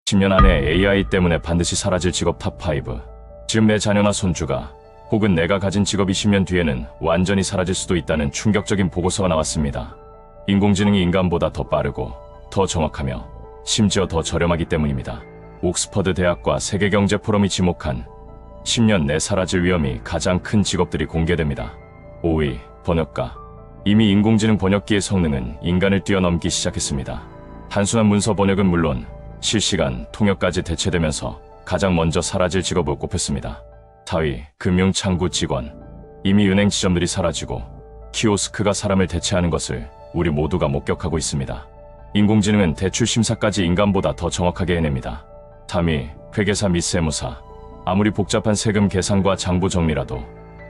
10년 안에 AI 때문에 반드시 사라질 직업 탑5. 지금 내 자녀나 손주가 혹은 내가 가진 직업이 10년 뒤에는 완전히 사라질 수도 있다는 충격적인 보고서가 나왔습니다. 인공지능이 인간보다 더 빠르고 더 정확하며 심지어 더 저렴하기 때문입니다. 옥스퍼드 대학과 세계경제포럼이 지목한 10년 내 사라질 위험이 가장 큰 직업들이 공개됩니다. 5위, 번역가. 이미 인공지능 번역기의 성능은 인간을 뛰어넘기 시작했습니다. 단순한 문서 번역은 물론 실시간 통역까지 대체되면서 가장 먼저 사라질 직업을 꼽혔습니다. 4위, 금융창구 직원. 이미 은행 지점들이 사라지고 키오스크가 사람을 대체하는 것을 우리 모두가 목격하고 있습니다. 인공지능은 대출 심사까지 인간보다 더 정확하게 해냅니다. 3위, 회계사 및 세무사. 아무리 복잡한 세금 계산과 장부 정리라도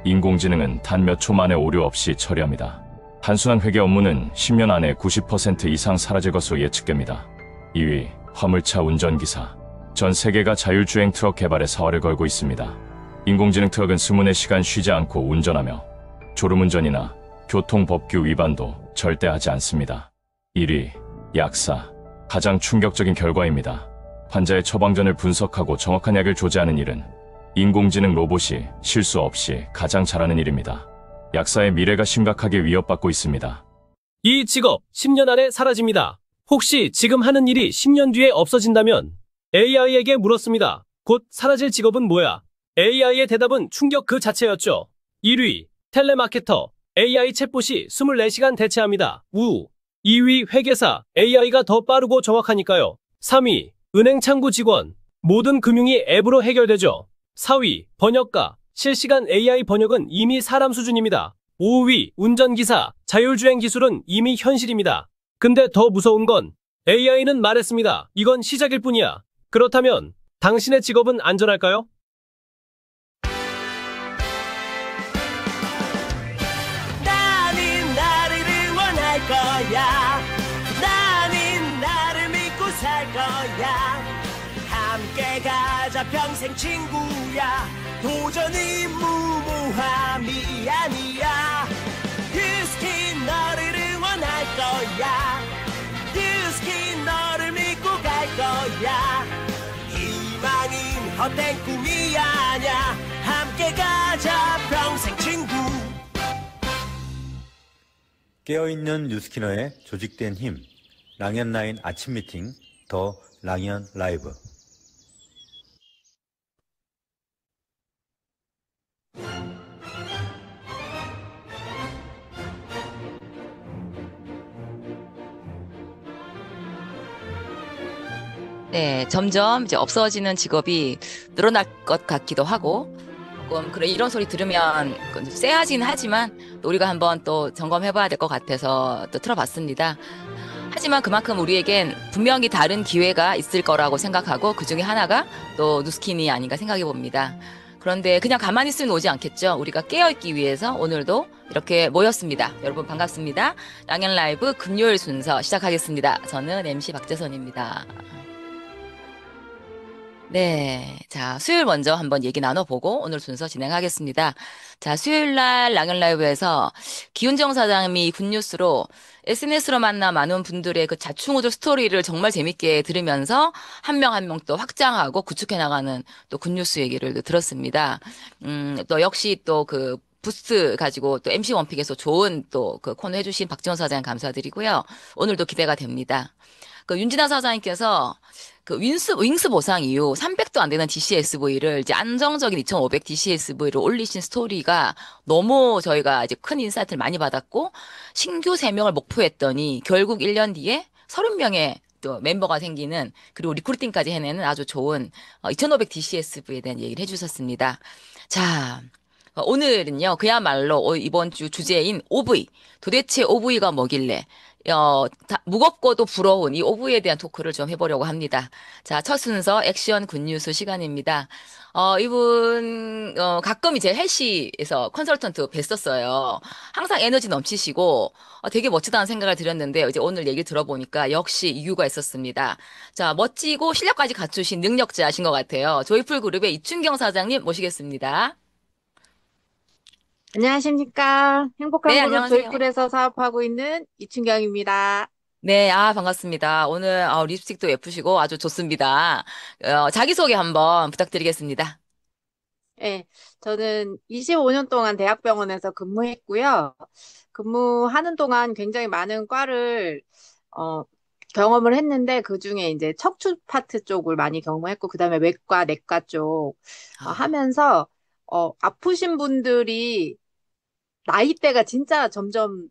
인공지능은 단 몇 초 만에 오류 없이 처리합니다. 단순한 회계 업무는 10년 안에 90% 이상 사라질 것으로 예측됩니다. 2위, 화물차 운전기사. 전 세계가 자율주행 트럭 개발에 사활을 걸고 있습니다. 인공지능 트럭은 24시간 쉬지 않고 운전하며 졸음운전이나 교통법규 위반도 절대 하지 않습니다. 1위, 약사. 가장 충격적인 결과입니다. 환자의 처방전을 분석하고 정확한 약을 조제하는 일은 인공지능 로봇이 실수 없이 가장 잘하는 일입니다. 약사의 미래가 심각하게 위협받고 있습니다. 이 직업 10년 안에 사라집니다. 혹시 지금 하는 일이 10년 뒤에 없어진다면? AI에게 물었습니다. 곧 사라질 직업은 뭐야? AI의 대답은 충격 그 자체였죠. 1위, 텔레마케터. AI 챗봇이 24시간 대체합니다. 우. 2위, 회계사. AI가 더 빠르고 정확하니까요. 3위, 은행 창구 직원. 모든 금융이 앱으로 해결되죠. 4위, 번역가. 실시간 AI 번역은 이미 사람 수준입니다. 5위, 운전기사. 자율주행 기술은 이미 현실입니다. 근데 더 무서운 건 AI는 말했습니다. 이건 시작일 뿐이야. 그렇다면 당신의 직업은 안전할까요? 나는 나를 응원할 거야. 나는 나를 믿고 살 거야. 함께 가자 평생 친구야. 도전이 무모함이 아니야. 유스킨 너를 응원할 거야. 유스킨 너를 믿고 갈 거야. 희망은 헛된 꿈이 아냐. 함께 가자 평생 친구. 깨어있는 뉴스키너의 조직된 힘. 랑연9 아침 미팅 더 랑연 라이브. 네, 점점 이제 없어지는 직업이 늘어날 것 같기도 하고, 조금 그래 이런 소리 들으면 쎄하긴 하지만 또 우리가 한번 또 점검해봐야 될 것 같아서 또 틀어봤습니다. 하지만 그만큼 우리에겐 분명히 다른 기회가 있을 거라고 생각하고 그 중에 하나가 또 누스킨이 아닌가 생각해 봅니다. 그런데 그냥 가만히 있으면 오지 않겠죠. 우리가 깨어있기 위해서 오늘도 이렇게 모였습니다. 여러분 반갑습니다. 랑연 라이브 금요일 순서 시작하겠습니다. 저는 MC 박재선입니다. 네. 자, 수요일 먼저 한번 얘기 나눠보고 오늘 순서 진행하겠습니다. 자, 수요일 날 랑연 라이브에서 기훈정 사장님이 굿뉴스로 SNS로 만나 많은 분들의 그 자충우돌 스토리를 정말 재밌게 들으면서 한 명 한 명 또 확장하고 구축해 나가는 또 굿뉴스 얘기를 들었습니다. 또 역시 또 그 부스트 가지고 또 MC 원픽에서 좋은 또 그 코너 해주신 박지원 사장님 감사드리고요. 오늘도 기대가 됩니다. 그 윤진아 사장님께서 그 윙스 보상 이후 300도 안 되는 DCSV를 이제 안정적인 2500 DCSV를 올리신 스토리가 너무 저희가 이제 큰 인사이트를 많이 받았고, 신규 3명을 목표했더니 결국 1년 뒤에 30명의 또 멤버가 생기는, 그리고 리크루팅까지 해내는 아주 좋은 2500 DCSV에 대한 얘기를 해주셨습니다. 자, 오늘은요, 그야말로 이번 주 주제인 OV. 도대체 OV가 뭐길래, 무겁고도 부러운 이 OV에 대한 토크를 좀 해보려고 합니다. 자, 첫 순서 액션 굿뉴스 시간입니다. 이분, 가끔 이제 헬시에서 컨설턴트 뵀었어요. 항상 에너지 넘치시고, 되게 멋지다는 생각을 드렸는데, 이제 오늘 얘기 들어보니까 역시 이유가 있었습니다. 자, 멋지고 실력까지 갖추신 능력자신 것 같아요. 조이풀 그룹의 이춘경 사장님 모시겠습니다. 안녕하십니까. 행복한 네, 그룹 안녕하세요. 조이풀에서 사업하고 있는 이춘경입니다. 네, 반갑습니다. 오늘 립스틱도 예쁘시고 아주 좋습니다. 자기소개 한번 부탁드리겠습니다. 네, 저는 25년 동안 대학병원에서 근무했고요. 근무하는 동안 굉장히 많은 과를 어, 경험을 했는데 그중에 이제 척추 파트 쪽을 많이 경험했고 그다음에 외과, 내과 쪽 아, 하면서 아프신 분들이 나이대가 진짜 점점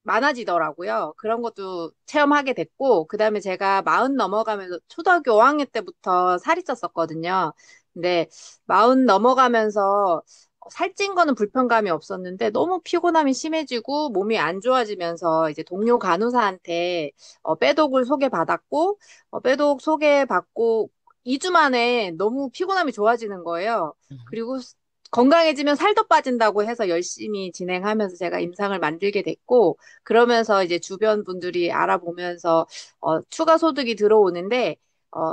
많아지더라고요. 그런 것도 체험하게 됐고, 그 다음에 제가 40 넘어가면서 초등학교 5학년 때부터 살이 쪘었거든요. 근데 40 넘어가면서 살찐 거는 불편감이 없었는데 너무 피곤함이 심해지고 몸이 안 좋아지면서 이제 동료 간호사한테 빼독을 소개받았고, 빼독 소개받고 2주 만에 너무 피곤함이 좋아지는 거예요. 그리고 건강해지면 살도 빠진다고 해서 열심히 진행하면서 제가 임상을 만들게 됐고, 그러면서 이제 주변 분들이 알아보면서 추가 소득이 들어오는데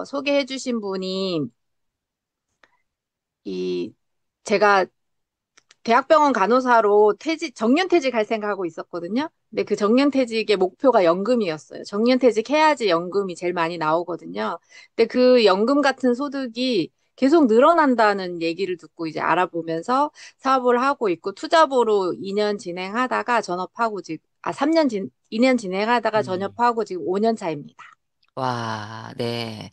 소개해 주신 분이 이 제가 대학병원 간호사로 정년퇴직 할 생각하고 있었거든요. 근데 그 정년퇴직의 목표가 연금이었어요. 정년퇴직 해야지 연금이 제일 많이 나오거든요. 근데 그 연금 같은 소득이 계속 늘어난다는 얘기를 듣고 이제 알아보면서 사업을 하고 있고 투잡으로 2년 진행하다가 전업하고 지금 2년 진행하다가 음. 전업하고 지금 5년 차입니다. 와, 네.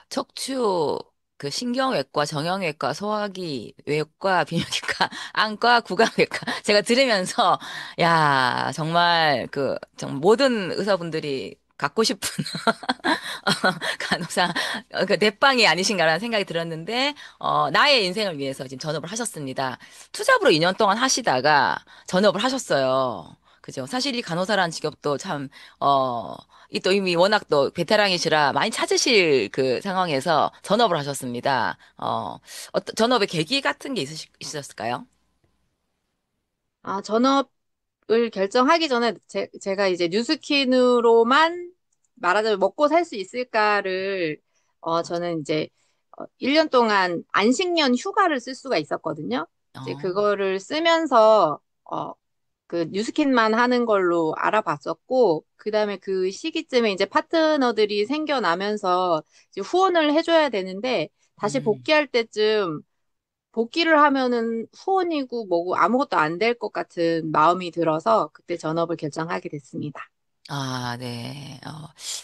척추, 그 신경외과, 정형외과, 소화기, 외과, 비뇨기과, 안과, 구강외과. 제가 들으면서, 야, 정말 정말 모든 의사분들이 갖고 싶은 간호사, 그 내빵이 아니신가라는 생각이 들었는데, 나의 인생을 위해서 지금 전업을 하셨습니다. 투잡으로 2년 동안 하시다가 전업을 하셨어요. 그죠? 사실 이 간호사라는 직업도 참, 이 또 이미 워낙 또 베테랑이시라 많이 찾으실 그 상황에서 전업을 하셨습니다. 전업의 계기 같은 게 있으셨을까요? 전업을 결정하기 전에 제가 이제 뉴스킨으로만 말하자면 먹고 살 수 있을까를 저는 이제 1년 동안 안식년 휴가를 쓸 수가 있었거든요. 이제 어, 그거를 쓰면서 그 뉴스킨만 하는 걸로 알아봤었고 그다음에 그 시기쯤에 이제 파트너들이 생겨나면서 이제 후원을 해줘야 되는데 다시 음. 복귀할 때쯤 복귀를 하면은 후원이고 뭐고 아무것도 안 될 것 같은 마음이 들어서 그때 전업을 결정하게 됐습니다. 네.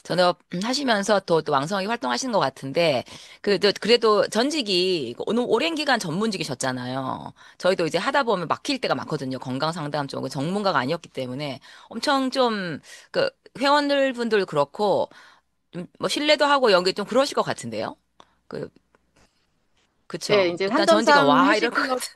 전업 하시면서 또 왕성하게 활동하시는 것 같은데, 그래도 전직이 너무 오랜 기간 전문직이셨잖아요. 저희도 이제 하다 보면 막힐 때가 많거든요. 건강 상담 쪽은 전문가가 아니었기 때문에 엄청 좀, 그, 회원들 분들 그렇고, 뭐 신뢰도 하고 연기 좀 그러실 것 같은데요. 그, 네, 그쵸. 이제 일단 전직은 3.3 와, 이럴 것 헬스클럽, 같은.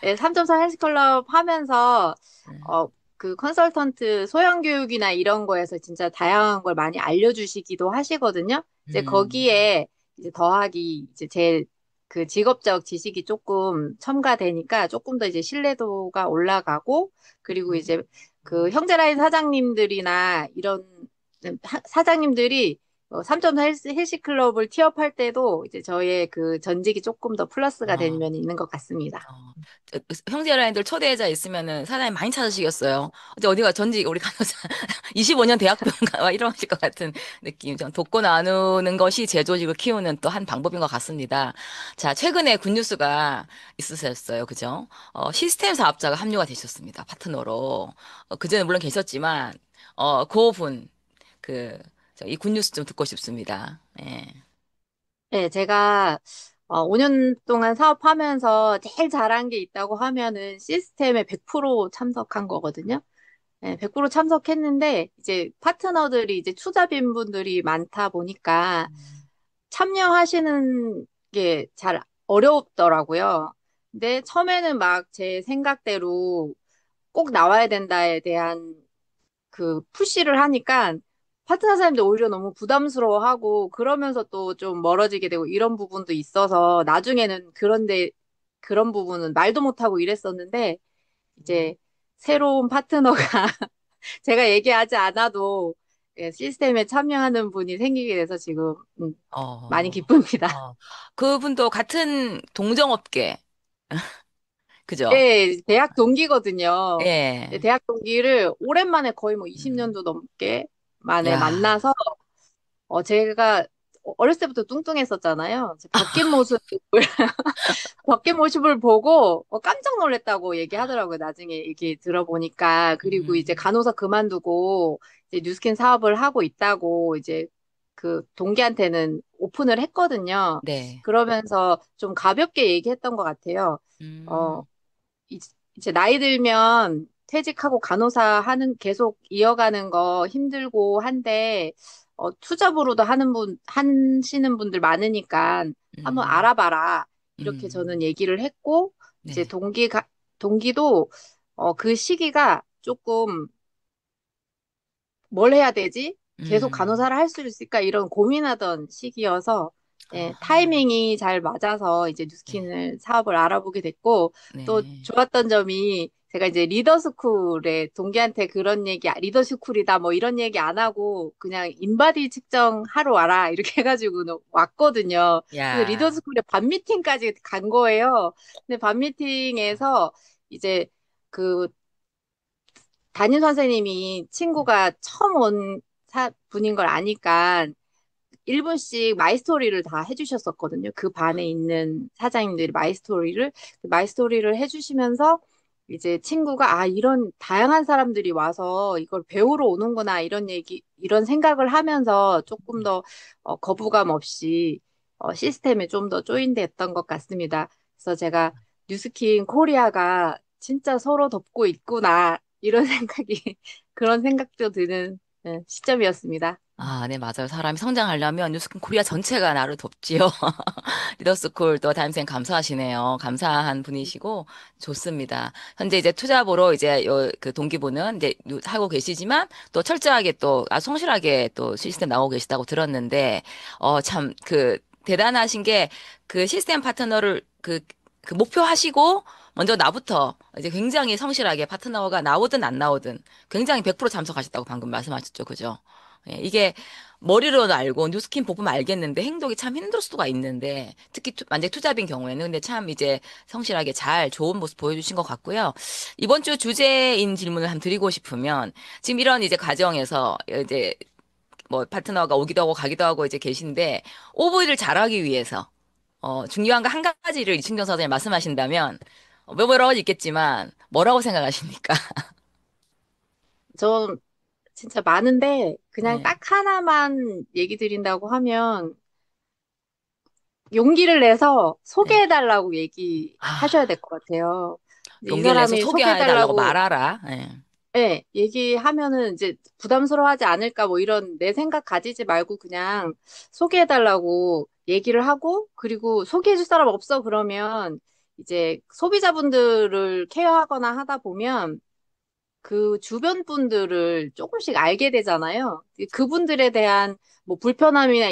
네, 3.3 헬스클럽 하면서 음, 어, 그 컨설턴트 소양 교육이나 이런 거에서 진짜 다양한 걸 많이 알려주시기도 하시거든요. 이제 음, 거기에 이제 더하기 이제 제 그 직업적 지식이 조금 첨가되니까 조금 더 이제 신뢰도가 올라가고 그리고 이제 그 형제라인 사장님들이나 이런 사장님들이 3.4 헬스클럽을 티업할 때도 이제 저의 그 전직이 조금 더 플러스가 되는 어. 면이 있는 것 같습니다. 어, 형제라인들 초대자 있으면은 사장님 많이 찾으시겠어요. 어디가 전직 우리 간호사 25년 대학병가 막 이러실 것 같은 느낌. 좀 돕고 나누는 것이 제 조직을 키우는 또 한 방법인 것 같습니다. 자, 최근에 굿뉴스가 있으셨어요. 그죠? 시스템 사업자가 합류가 되셨습니다. 파트너로. 그전에 물론 계셨지만, 그분, 그, 이 굿뉴스 좀 듣고 싶습니다. 예. 네, 제가 5년 동안 사업하면서 제일 잘한 게 있다고 하면은 시스템에 100% 참석한 거거든요. 네, 100% 참석했는데 이제 파트너들이 이제 투잡인 분들이 많다 보니까 참여하시는 게 잘 어렵더라고요. 근데 처음에는 막 제 생각대로 꼭 나와야 된다에 대한 그 푸시를 하니까 파트너 사람들 오히려 너무 부담스러워하고 그러면서 또 좀 멀어지게 되고 이런 부분도 있어서 나중에는 그런 부분은 말도 못하고 이랬었는데 이제 새로운 파트너가 제가 얘기하지 않아도 예, 시스템에 참여하는 분이 생기게 돼서 지금 많이 어, 기쁩니다. 그분도 같은 동정업계 그죠? 예, 대학 동기거든요. 예, 예. 대학 동기를 오랜만에 거의 뭐 20년도 넘게 만에 야, 만나서 제가 어렸을 때부터 뚱뚱했었잖아요. 바뀐 모습을 보고 깜짝 놀랐다고 얘기하더라고요. 나중에 얘기 들어보니까. 그리고 이제 음, 간호사 그만두고 이제 뉴스킨 사업을 하고 있다고 이제 그 동기한테는 오픈을 했거든요. 네. 그러면서 좀 가볍게 얘기했던 것 같아요. 어, 음, 이- 이제 나이 들면 퇴직하고 간호사 계속 이어가는 거 힘들고 한데, 투잡으로도 하시는 분들 많으니까 한번 음, 알아봐라. 이렇게 음, 저는 얘기를 했고, 이제 네. 동기도, 그 시기가 조금 뭘 해야 되지? 계속 음, 간호사를 할 수 있을까? 이런 고민하던 시기여서, 예, 아하, 타이밍이 잘 맞아서 이제 네. 뉴스킨을 사업을 알아보게 됐고, 또 네. 좋았던 점이 제가 이제 리더스쿨에 동기한테 그런 얘기, 리더스쿨이다 뭐 이런 얘기 안 하고 그냥 인바디 측정하러 와라 이렇게 해가지고 왔거든요. 그래서 야, 리더스쿨에 반 미팅까지 간 거예요. 근데 반 미팅에서 이제 그 담임 선생님이 친구가 처음 온 분인 걸 아니까 1분씩 마이스토리를 다 해주셨었거든요. 그 반에 있는 사장님들이 마이스토리를 해주시면서 이제 친구가 이런 다양한 사람들이 와서 이걸 배우러 오는구나 이런 생각을 하면서 조금 더 거부감 없이 시스템에 좀 더 조인됐던 것 같습니다. 그래서 제가 뉴스킨 코리아가 진짜 서로 덮고 있구나 이런 생각이 그런 생각도 드는 시점이었습니다. 아, 네, 맞아요. 사람이 성장하려면 뉴스킨 코리아 전체가 나를 돕지요. 리더스쿨 또 담임쌤 감사하시네요. 감사한 분이시고 좋습니다. 현재 이제 투잡으로 이제 그 동기분은 이제 하고 계시지만 또 철저하게 또 성실하게 또 시스템 나오고 계시다고 들었는데 참 그 대단하신 게 그 시스템 파트너를 그 목표하시고 먼저 나부터 이제 굉장히 성실하게 파트너가 나오든 안 나오든 굉장히 100% 참석하셨다고 방금 말씀하셨죠. 그죠? 예, 이게 머리로는 알고 뉴스킨 보면 알겠는데 행동이 참 힘들 수가 있는데 특히 만약 투잡인 경우에는 근데 참 이제 성실하게 잘 좋은 모습 보여주신 것 같고요. 이번 주 주제인 질문을 한 드리고 싶으면 지금 이런 이제 과정에서 이제 뭐 파트너가 오기도 하고 가기도 하고 이제 계신데 오버일을 잘하기 위해서 중요한 거 한 가지를 이충정 사장님 말씀하신다면 뭐 여러 가지 있겠지만 뭐라고 생각하십니까? 저 진짜 많은데 그냥 네. 딱 하나만 얘기 드린다고 하면 용기를 내서 네. 소개해달라고 얘기하셔야 아, 될 것 같아요. 이제 이 용기를 내서 사람이 소개해달라고 소개해달라고 말하라. 네. 얘기하면은 이제 부담스러워하지 않을까 뭐 이런 내 생각 가지지 말고 그냥 소개해달라고 얘기를 하고 그리고 소개해줄 사람 없어 그러면 이제 소비자분들을 케어하거나 하다 보면 그 주변 분들을 조금씩 알게 되잖아요. 그분들에 대한 뭐 불편함이나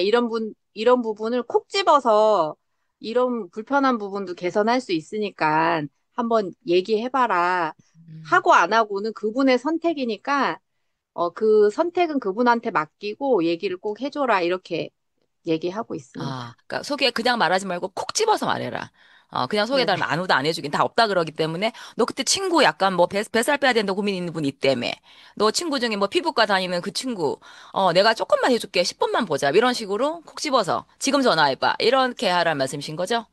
이런 부분을 콕 집어서 이런 불편한 부분도 개선할 수 있으니까 한번 얘기해봐라. 음. 하고 안 하고는 그분의 선택이니까, 그 선택은 그분한테 맡기고 얘기를 꼭 해줘라. 이렇게 얘기하고 있습니다. 그러니까 소개 그냥 말하지 말고 콕 집어서 말해라. 그냥 네네. 소개해달라면 아무도 안 해주긴 다 없다 그러기 때문에 너 그때 친구 약간 뭐 뱃살 빼야 된다 고민 있는 분 있다며. 너 친구 중에 뭐 피부과 다니는 그 친구 내가 조금만 해줄게 10분만 보자 이런 식으로 콕 집어서 지금 전화해봐 이렇게 하라는 말씀이신 거죠?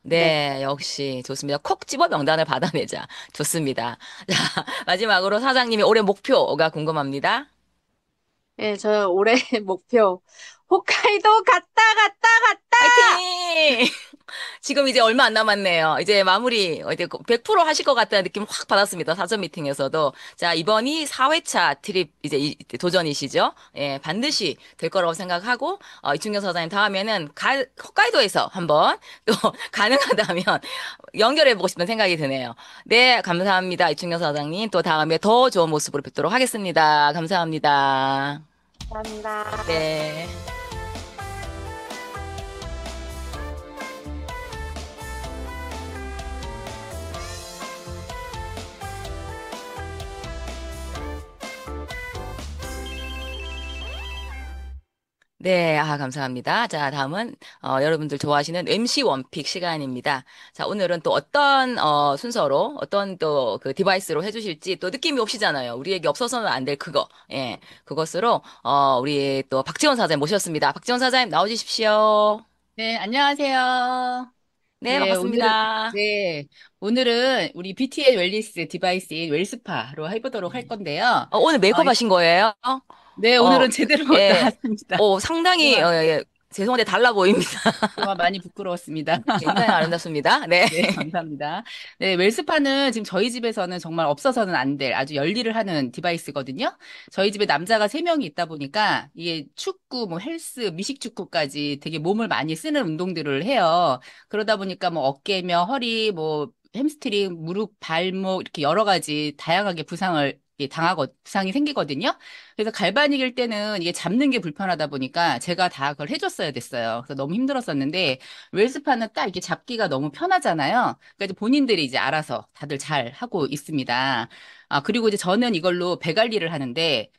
네. 네, 역시 좋습니다. 콕 집어 명단을 받아내자. 좋습니다. 자, 마지막으로 사장님의 올해 목표가 궁금합니다. 네, 저 올해 목표. 홋카이도 갔다, 갔다, 갔다! 화이팅! 지금 이제 얼마 안 남았네요. 이제 마무리 이제 100% 하실 것 같다는 느낌 확 받았습니다. 사전 미팅에서도. 자, 이번이 4회차 트립 이제 도전이시죠? 예, 반드시 될 거라고 생각하고 이충경 사장님 다음에는 홋카이도에서 한번 또 가능하다면 연결해 보고 싶은 생각이 드네요. 네, 감사합니다. 이충경 사장님. 또 다음에 더 좋은 모습으로 뵙도록 하겠습니다. 감사합니다. 감사합니다. 네. 네, 감사합니다. 자, 다음은, 여러분들 좋아하시는 MC 원픽 시간입니다. 자, 오늘은 또 어떤, 순서로, 어떤 또 그 디바이스로 해주실지 또 느낌이 오시잖아요. 우리에게 없어서는 안 될 그거. 예, 그것으로, 우리 또 박지원 사장님 모셨습니다. 박지원 사장님 나와주십시오. 네, 안녕하세요. 네, 네, 반갑습니다. 오늘은 우리 BT의 웰니스 디바이스인 웰스파로 해보도록 할 건데요. 오늘 어, 메이크업 하신 거예요? 네, 어, 오늘은 제대로 예, 나왔습니다. 상당히, 그동안, 예, 죄송한데 달라 보입니다. 그동안 많이 부끄러웠습니다. 굉장히 아름답습니다. 네. 네, 감사합니다. 네, 웰스파는 지금 저희 집에서는 정말 없어서는 안 될 아주 열일을 하는 디바이스거든요. 저희 집에 남자가 세명이 있다 보니까 이게 축구, 뭐 헬스, 미식축구까지 되게 몸을 많이 쓰는 운동들을 해요. 그러다 보니까 뭐 어깨며 허리, 뭐 햄스트링, 무릎, 발목 이렇게 여러 가지 다양하게 부상이 생기거든요. 그래서 갈바닉일 때는 이게 잡는 게 불편하다 보니까 제가 다 그걸 해줬어야 됐어요. 그래서 너무 힘들었었는데 웰스파는 딱 이렇게 잡기가 너무 편하잖아요. 그러니까 이제 본인들이 이제 알아서 다들 잘 하고 있습니다. 그리고 이제 저는 이걸로 배 관리를 하는데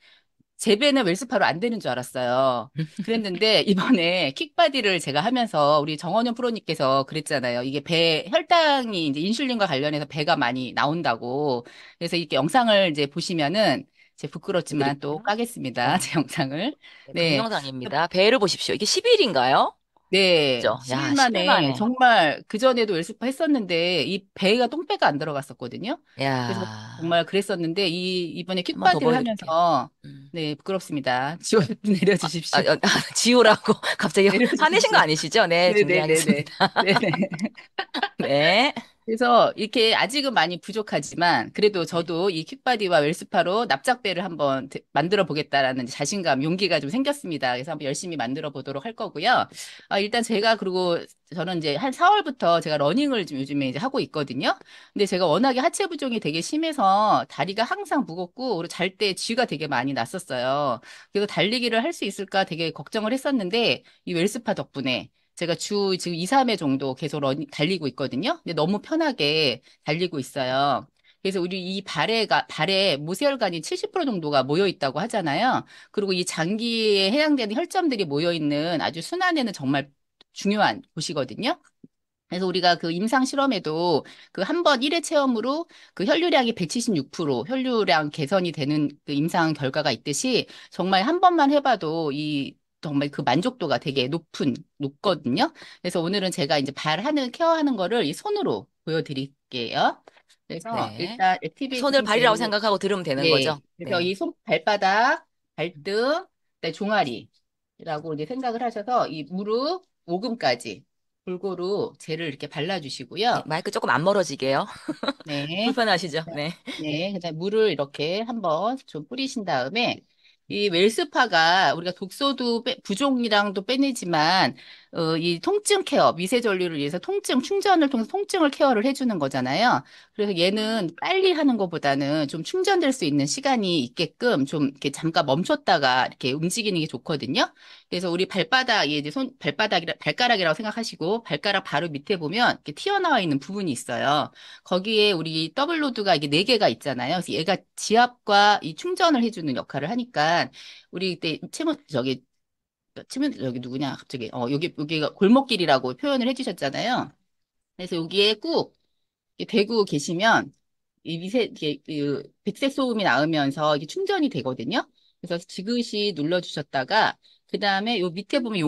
제 배는 웰스파로 안 되는 줄 알았어요. 그랬는데 이번에 킥바디를 제가 하면서 우리 정원영 프로님께서 그랬잖아요. 이게 배 혈당이 이제 인슐린과 관련해서 배가 많이 나온다고. 그래서 이렇게 영상을 이제 보시면은 제 부끄럽지만 또 해드릴게요. 까겠습니다. 제 영상을. 네, 네. 동영상입니다. 배를 보십시오. 이게 10일인가요? 네, 그죠? 야, 10일 10일 만에 만에. 정말 그전에도 웰스파 했었는데 이 배가 똥배가 안 들어갔었거든요. 그래서 야, 정말 그랬었는데 이번에 한 번 더 킥바디를 보여드릴게요. 하면서 음. 네, 부끄럽습니다. 지워 내려주십시오. 지우라고 갑자기 화내신 거 내려주십시오. 아니시죠? 네, 네네네네. 준비하겠습니다. 네네. 네. 그래서 이렇게 아직은 많이 부족하지만 그래도 네. 저도 이 퀵바디와 웰스파로 납작배를 한번 만들어 보겠다라는 자신감, 용기가 좀 생겼습니다. 그래서 한번 열심히 만들어 보도록 할 거고요. 일단 제가 그리고 저는 이제 한 4월부터 제가 러닝을 좀 요즘에 이제 하고 있거든요. 근데 제가 워낙에 하체 부종이 되게 심해서 다리가 항상 무겁고 그리고 잘 때 쥐가 되게 많이 났었어요. 그래서 달리기를 할 수 있을까 되게 걱정을 했었는데 이 웰스파 덕분에 제가 주 지금 2, 3회 정도 계속 달리고 있거든요. 근데 너무 편하게 달리고 있어요. 그래서 우리 이 발에 모세혈관이 70% 정도가 모여 있다고 하잖아요. 그리고 이 장기에 해당되는 혈점들이 모여 있는 아주 순환에는 정말 중요한 곳이거든요. 그래서 우리가 그 임상 실험에도 그 한 번 1회 체험으로 그 혈류량이 176% 혈류량 개선이 되는 그 임상 결과가 있듯이 정말 한 번만 해봐도 정말 그 만족도가 되게 높거든요. 그래서 오늘은 제가 이제 케어하는 거를 이 손으로 보여드릴게요. 그래서 네. 일단 손을 액티베이팅 발이라고 제일, 생각하고 들으면 되는 네. 거죠? 그래서 네. 이 발바닥, 발등, 그다음에 종아리라고 이제 생각을 하셔서 이 무릎, 오금까지 골고루 젤을 이렇게 네, 발라주시고요. 마이크 조금 안 멀어지게요. 네. 불편하시죠? 네. 네, 그다음에 물을 이렇게 한번 좀 뿌리신 다음에 이 웰스파가 우리가 독소도 부종이랑도 빼내지만 이 통증 케어, 미세 전류를 위해서 충전을 통해서 통증을 케어를 해주는 거잖아요. 그래서 얘는 빨리 하는 것보다는 좀 충전될 수 있는 시간이 있게끔 좀 이렇게 잠깐 멈췄다가 이렇게 움직이는 게 좋거든요. 그래서 우리 발바닥, 이제 발가락이라고 생각하시고 발가락 바로 밑에 보면 이렇게 튀어나와 있는 부분이 있어요. 거기에 우리 더블로드가 이게 네 개가 있잖아요. 그래서 얘가 지압과 이 충전을 해주는 역할을 하니까 우리 그때 치면 저기 누구냐 갑자기 여기가 골목길이라고 표현을 해주셨잖아요. 그래서 여기에 꾹 이렇게 대고 계시면 이게 그 백색 소음이 나오면서 이게 충전이 되거든요. 그래서 지그시 눌러주셨다가 그 다음에 요 밑에 보면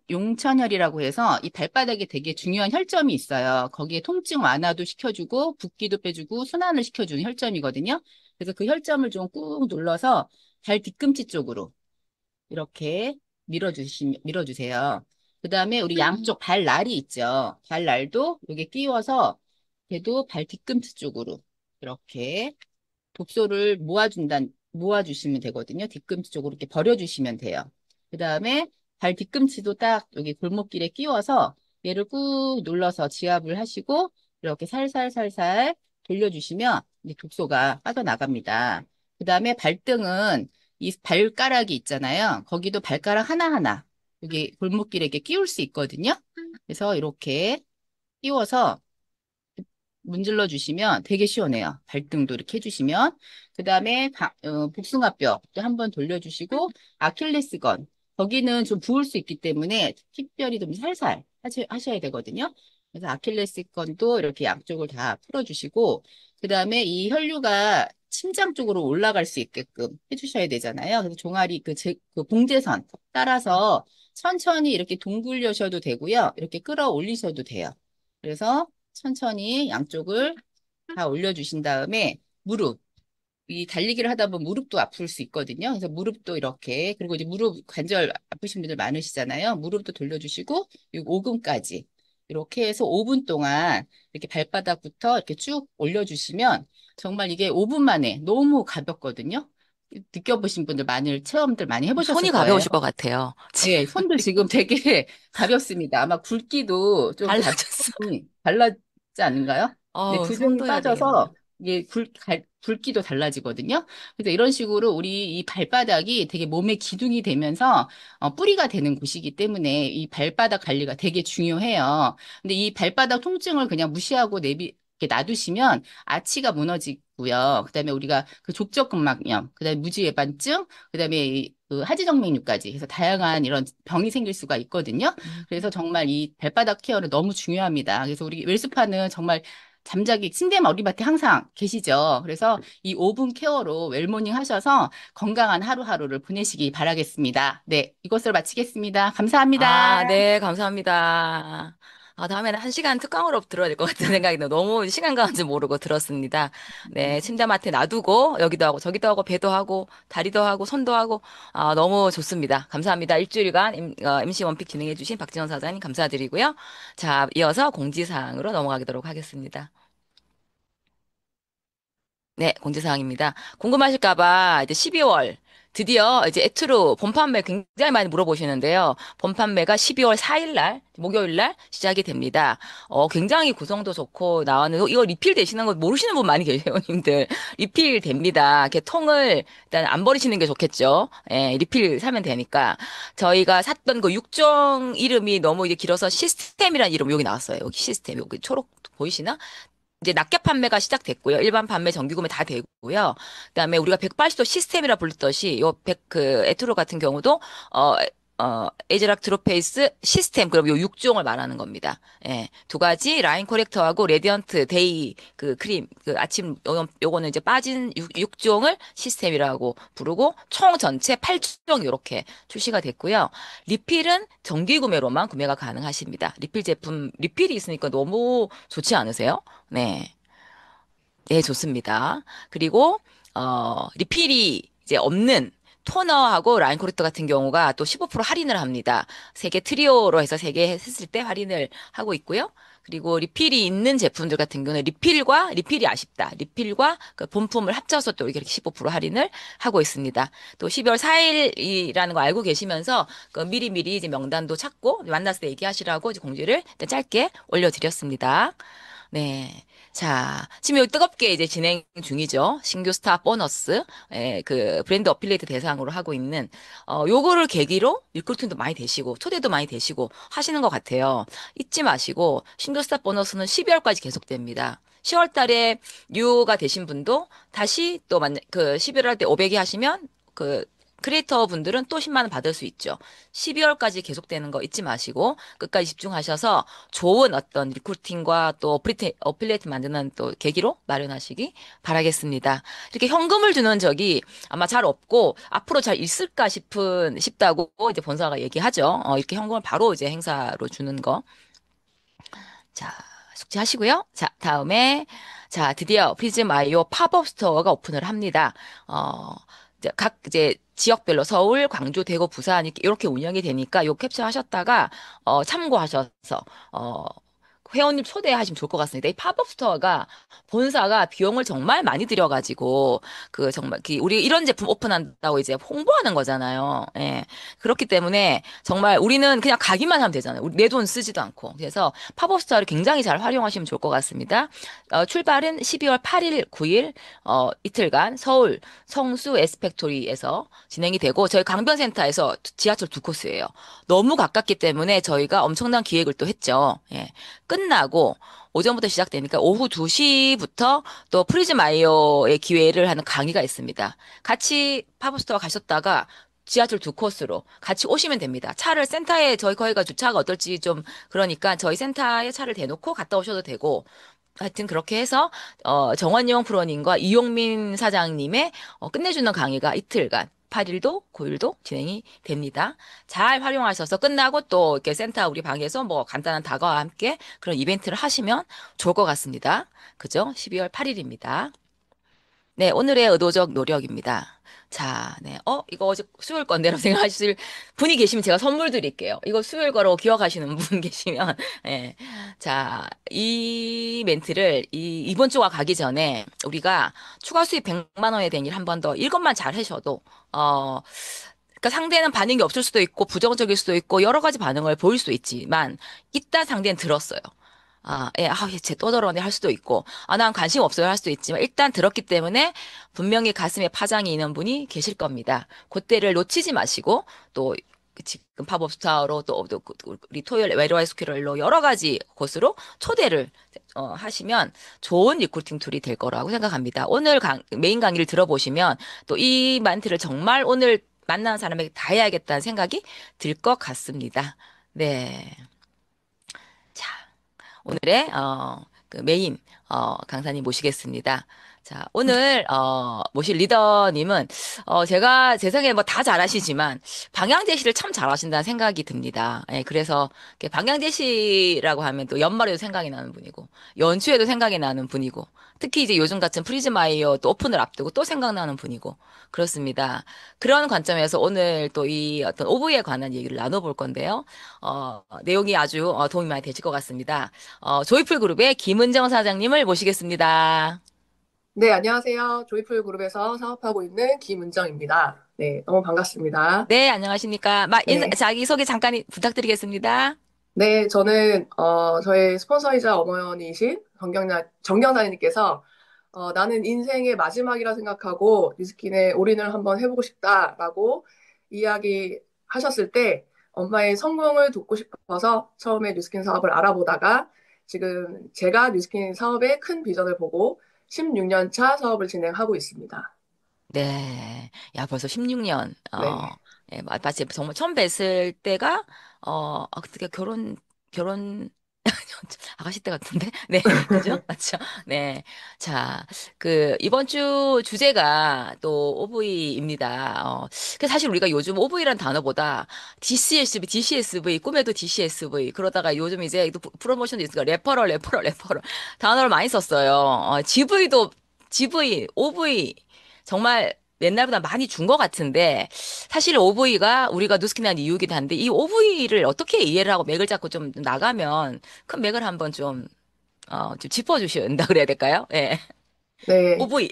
용천혈이라고 해서 이 발바닥에 되게 중요한 혈점이 있어요. 거기에 통증 완화도 시켜주고 붓기도 빼주고 순환을 시켜주는 혈점이거든요. 그래서 그 혈점을 좀 꾹 눌러서 발 뒤꿈치 쪽으로 이렇게 밀어주세요. 그 다음에 우리 양쪽 발날이 있죠. 발날도 여기 끼워서 걔도 발 뒤꿈치 쪽으로 이렇게 독소를 모아주시면 되거든요. 뒤꿈치 쪽으로 이렇게 버려주시면 돼요. 그 다음에 발 뒤꿈치도 딱 여기 골목길에 끼워서 얘를 꾹 눌러서 지압을 하시고 이렇게 살살살살 돌려주시면 이 독소가 빠져나갑니다. 그 다음에 발등은 이 발가락이 있잖아요. 거기도 발가락 하나하나 여기 골목길에 이렇게 끼울 수 있거든요. 그래서 이렇게 끼워서 문질러 주시면 되게 시원해요. 발등도 이렇게 해주시면. 그 다음에 복숭아뼈 또 한번 돌려주시고 아킬레스건. 거기는 좀 부을 수 있기 때문에 특별히 좀 살살 하셔야 되거든요. 그래서 아킬레스건도 이렇게 양쪽을 다 풀어주시고, 그 다음에 이 혈류가 심장 쪽으로 올라갈 수 있게끔 해주셔야 되잖아요. 그래서 종아리 그 봉제선 따라서 천천히 이렇게 둥글려셔도 되고요. 이렇게 끌어올리셔도 돼요. 그래서 천천히 양쪽을 다 올려주신 다음에 무릎, 이 달리기를 하다 보면 무릎도 아플 수 있거든요. 그래서 무릎도 이렇게, 그리고 이제 무릎 관절 아프신 분들 많으시잖아요. 무릎도 돌려주시고, 이 오금까지. 이렇게 해서 5분 동안 이렇게 발바닥부터 이렇게 쭉 올려주시면 정말 이게 5분 만에 너무 가볍거든요. 느껴보신 분들 체험들 많이 손이 해보셨을 거예요. 가벼우실 것 같아요. 네, 손도 지금 되게 가볍습니다. 아마 굵기도 좀 달라졌어. 달라지지 않는가요? 네, 부종이 손도 해야 되겠네요. 빠져서 이게 굵기도 달라지거든요. 그래서 이런 식으로 우리 이 발바닥이 되게 몸의 기둥이 되면서 뿌리가 되는 곳이기 때문에 이 발바닥 관리가 되게 중요해요. 근데 이 발바닥 통증을 그냥 무시하고 이렇게 놔두시면 아치가 무너지고요. 그다음에 우리가 그 족저근막염, 그다음에 무지외반증, 그다음에 그 하지정맥류까지 해서 다양한 이런 병이 생길 수가 있거든요. 그래서 정말 이 발바닥 케어는 너무 중요합니다. 그래서 우리 웰스파는 정말 잠자기 침대 머리맡에 항상 계시죠. 그래서 이 5분 케어로 웰모닝 하셔서 건강한 하루하루를 보내시기 바라겠습니다. 네, 이것을 마치겠습니다. 감사합니다. 네, 감사합니다. 다음에는 1시간 특강으로 들어야 될 것 같은 생각이 들어요. 너무 시간 가는 줄 모르고 들었습니다. 네, 침대맡에 놔두고 여기도 하고 저기도 하고 배도 하고 다리도 하고 손도 하고 너무 좋습니다. 감사합니다. 일주일간 MC 원픽 진행해주신 박진원 사장님 감사드리고요. 자, 이어서 공지사항으로 넘어가도록 하겠습니다. 네, 공지사항입니다. 궁금하실까봐 이제 12월 드디어 이제 에투르 본판매 굉장히 많이 물어보시는데요. 본판매가 12월 4일 날, 목요일 날 시작이 됩니다. 굉장히 구성도 좋고 나왔는데 이거 리필 되시는 거 모르시는 분 많이 계세요, 님들. 리필 됩니다. 이렇게 통을 일단 안 버리시는 게 좋겠죠. 예, 리필 사면 되니까. 저희가 샀던 그 6종 이름이 너무 이제 길어서 시스템이라는 이름 여기 나왔어요. 여기 시스템, 여기 초록 보이시나? 이제 납격 판매가 시작됐고요. 일반 판매, 정기 구매 다 되고요. 그다음에 우리가 180도 시스템이라 불렀듯이 에투로 같은 경우도 에즈락 드롭페이스 시스템 그럼 요 6종을 말하는 겁니다. 예. 두 가지 라인 코렉터하고 레디언트 데이 그 크림 그 아침 요거는 이제 빠진 6종을 시스템이라고 부르고 총 전체 8종 이렇게 출시가 됐고요. 리필은 정기 구매로만 구매가 가능하십니다. 리필 제품 리필이 있으니까 너무 좋지 않으세요? 네. 네, 좋습니다. 그리고, 리필이 이제 없는 토너하고 라인 코렉터 같은 경우가 또 15% 할인을 합니다. 3개 트리오로 해서 3개 했을 때 할인을 하고 있고요. 그리고 리필이 있는 제품들 같은 경우는 리필이 아쉽다. 리필과 그 본품을 합쳐서 또 이렇게 15% 할인을 하고 있습니다. 또 12월 4일이라는 거 알고 계시면서 그 미리미리 이제 명단도 찾고 만났을 때 얘기하시라고 이제 공지를 일단 짧게 올려드렸습니다. 네. 자, 지금 여기 뜨겁게 이제 진행 중이죠. 신규 스타 보너스, 그 브랜드 어필리에이트 대상으로 하고 있는, 요거를 계기로 리크루팅도 많이 되시고, 초대도 많이 되시고 하시는 것 같아요. 잊지 마시고, 신규 스타 보너스는 12월까지 계속됩니다. 10월 달에 뉴가 되신 분도 다시 또 11월 때 500이 하시면 크리에이터 분들은 또 10만 원 받을 수 있죠. 12월까지 계속되는 거 잊지 마시고 끝까지 집중하셔서 좋은 어떤 리크루팅과 또 어플리에이트 만드는 또 계기로 마련하시기 바라겠습니다. 이렇게 현금을 주는 적이 아마 잘 없고 앞으로 잘 있을까 싶다고 이제 본사가 얘기하죠. 이렇게 현금을 바로 이제 행사로 주는 거. 자, 숙지하시고요. 자, 다음에 자, 드디어 프리즘 아이오 팝업 스토어가 오픈을 합니다. 이제 지역별로 서울, 광주, 대구, 부산 이렇게 운영이 되니까 요 캡처하셨다가 참고하셔서 회원님 초대하시면 좋을 것 같습니다. 이 팝업 스토어가 본사가 비용을 정말 많이 들여가지고 정말 우리 이런 제품 오픈한다고 이제 홍보하는 거잖아요. 예. 그렇기 때문에 정말 우리는 그냥 가기만 하면 되잖아요. 내 돈 쓰지도 않고. 그래서 팝업 스토어를 굉장히 잘 활용하시면 좋을 것 같습니다. 출발은 12월 8일, 9일 이틀간 서울 성수 에스펙토리에서 진행이 되고 저희 강변센터에서 지하철 2코스예요. 너무 가깝기 때문에 저희가 엄청난 기획을 또 했죠. 예. 끝나고 오전부터 시작되니까 오후 2시부터 또 프리즘 아이오의 기회를 하는 강의가 있습니다. 같이 팝업스토어 가셨다가 지하철 두 코스로 같이 오시면 됩니다. 차를 센터에 저희 거기가 주차가 어떨지 좀 그러니까 저희 센터에 차를 대놓고 갔다 오셔도 되고 하여튼 그렇게 해서 정원용 프로님과 이용민 사장님의 끝내주는 강의가 이틀간 8일도 9일도 진행이 됩니다. 잘 활용하셔서 끝나고 또 이렇게 센터 우리 방에서 뭐 간단한 다과와 함께 그런 이벤트를 하시면 좋을 것 같습니다. 그죠? 12월 8일입니다. 네, 오늘의 의도적 노력입니다. 자, 네. 이거 어제 수요일 건데라고 생각하실 분이 계시면 제가 선물 드릴게요. 이거 수요일 거라고 기억하시는 분 계시면, 예. 자, 이 멘트를 이번 주가 가기 전에 우리가 추가 수입 100만 원에 대한 일 한 번 더 이것만 잘 하셔도, 그러니까 상대는 반응이 없을 수도 있고 부정적일 수도 있고 여러 가지 반응을 보일 수도 있지만 이따 상대는 들었어요. 쟤또 저러네 할 수도 있고, 난 관심 없어요 할 수도 있지만, 일단 들었기 때문에 분명히 가슴에 파장이 있는 분이 계실 겁니다. 그때를 놓치지 마시고, 또, 지금 팝업 스타로 또 우리 토요일 외로와의 스퀴럴로 여러 가지 곳으로 초대를 하시면 좋은 리크루팅 툴이 될 거라고 생각합니다. 오늘 메인 강의를 들어보시면 또 이 멘트를 정말 오늘 만나는 사람에게 다 해야겠다는 생각이 들 것 같습니다. 네. 자. 오늘의 그 메인 강사님 모시겠습니다. 자, 오늘 모실 리더님은 제가 제 생각에 뭐 다 잘하시지만 방향 제시를 참 잘하신다는 생각이 듭니다. 예, 그래서 이렇게 방향 제시라고 하면 또 연말에도 생각이 나는 분이고 연초에도 생각이 나는 분이고 특히 이제 요즘 같은 프리즈마이어 또 오픈을 앞두고 또 생각나는 분이고 그렇습니다. 그런 관점에서 오늘 또 이 어떤 오브에 관한 얘기를 나눠볼 건데요. 내용이 아주 도움이 많이 되실 것 같습니다. 조이풀 그룹의 김은정 사장님을 모시겠습니다. 네, 안녕하세요. 조이풀 그룹에서 사업하고 있는 김은정입니다. 네, 너무 반갑습니다. 네, 안녕하십니까. 네. 자기소개 잠깐 부탁드리겠습니다. 네, 저는, 저의 스폰서이자 어머니이신 정경사님께서, 나는 인생의 마지막이라 생각하고 뉴스킨에 올인을 한번 해보고 싶다라고 이야기 하셨을 때, 엄마의 성공을 돕고 싶어서 처음에 뉴스킨 사업을 알아보다가 지금 제가 뉴스킨 사업의 큰 비전을 보고 16년 차 사업을 진행하고 있습니다. 네. 야, 벌써 16년. 네. 예, 마치 정말 처음 뵀을 때가, 그때 결혼, 아가씨 때 같은데? 네, 그죠? 맞죠? 네. 자, 이번 주 주제가 또 OV입니다. 사실 우리가 요즘 OV라는 단어보다 DCSV, 꿈에도 DCSV, 그러다가 요즘 이제 또 프로모션도 있으니까 레퍼럴, 단어를 많이 썼어요. GV, OV, 정말 옛날보다 많이 준 것 같은데, 사실 OV가 우리가 누스킨한 이유이기도 한데, 이 OV를 어떻게 이해를 하고 맥을 잡고 좀 나가면, 큰 맥을 한번 좀 짚어주셔야 된다 그래야 될까요? 예. 네. OV.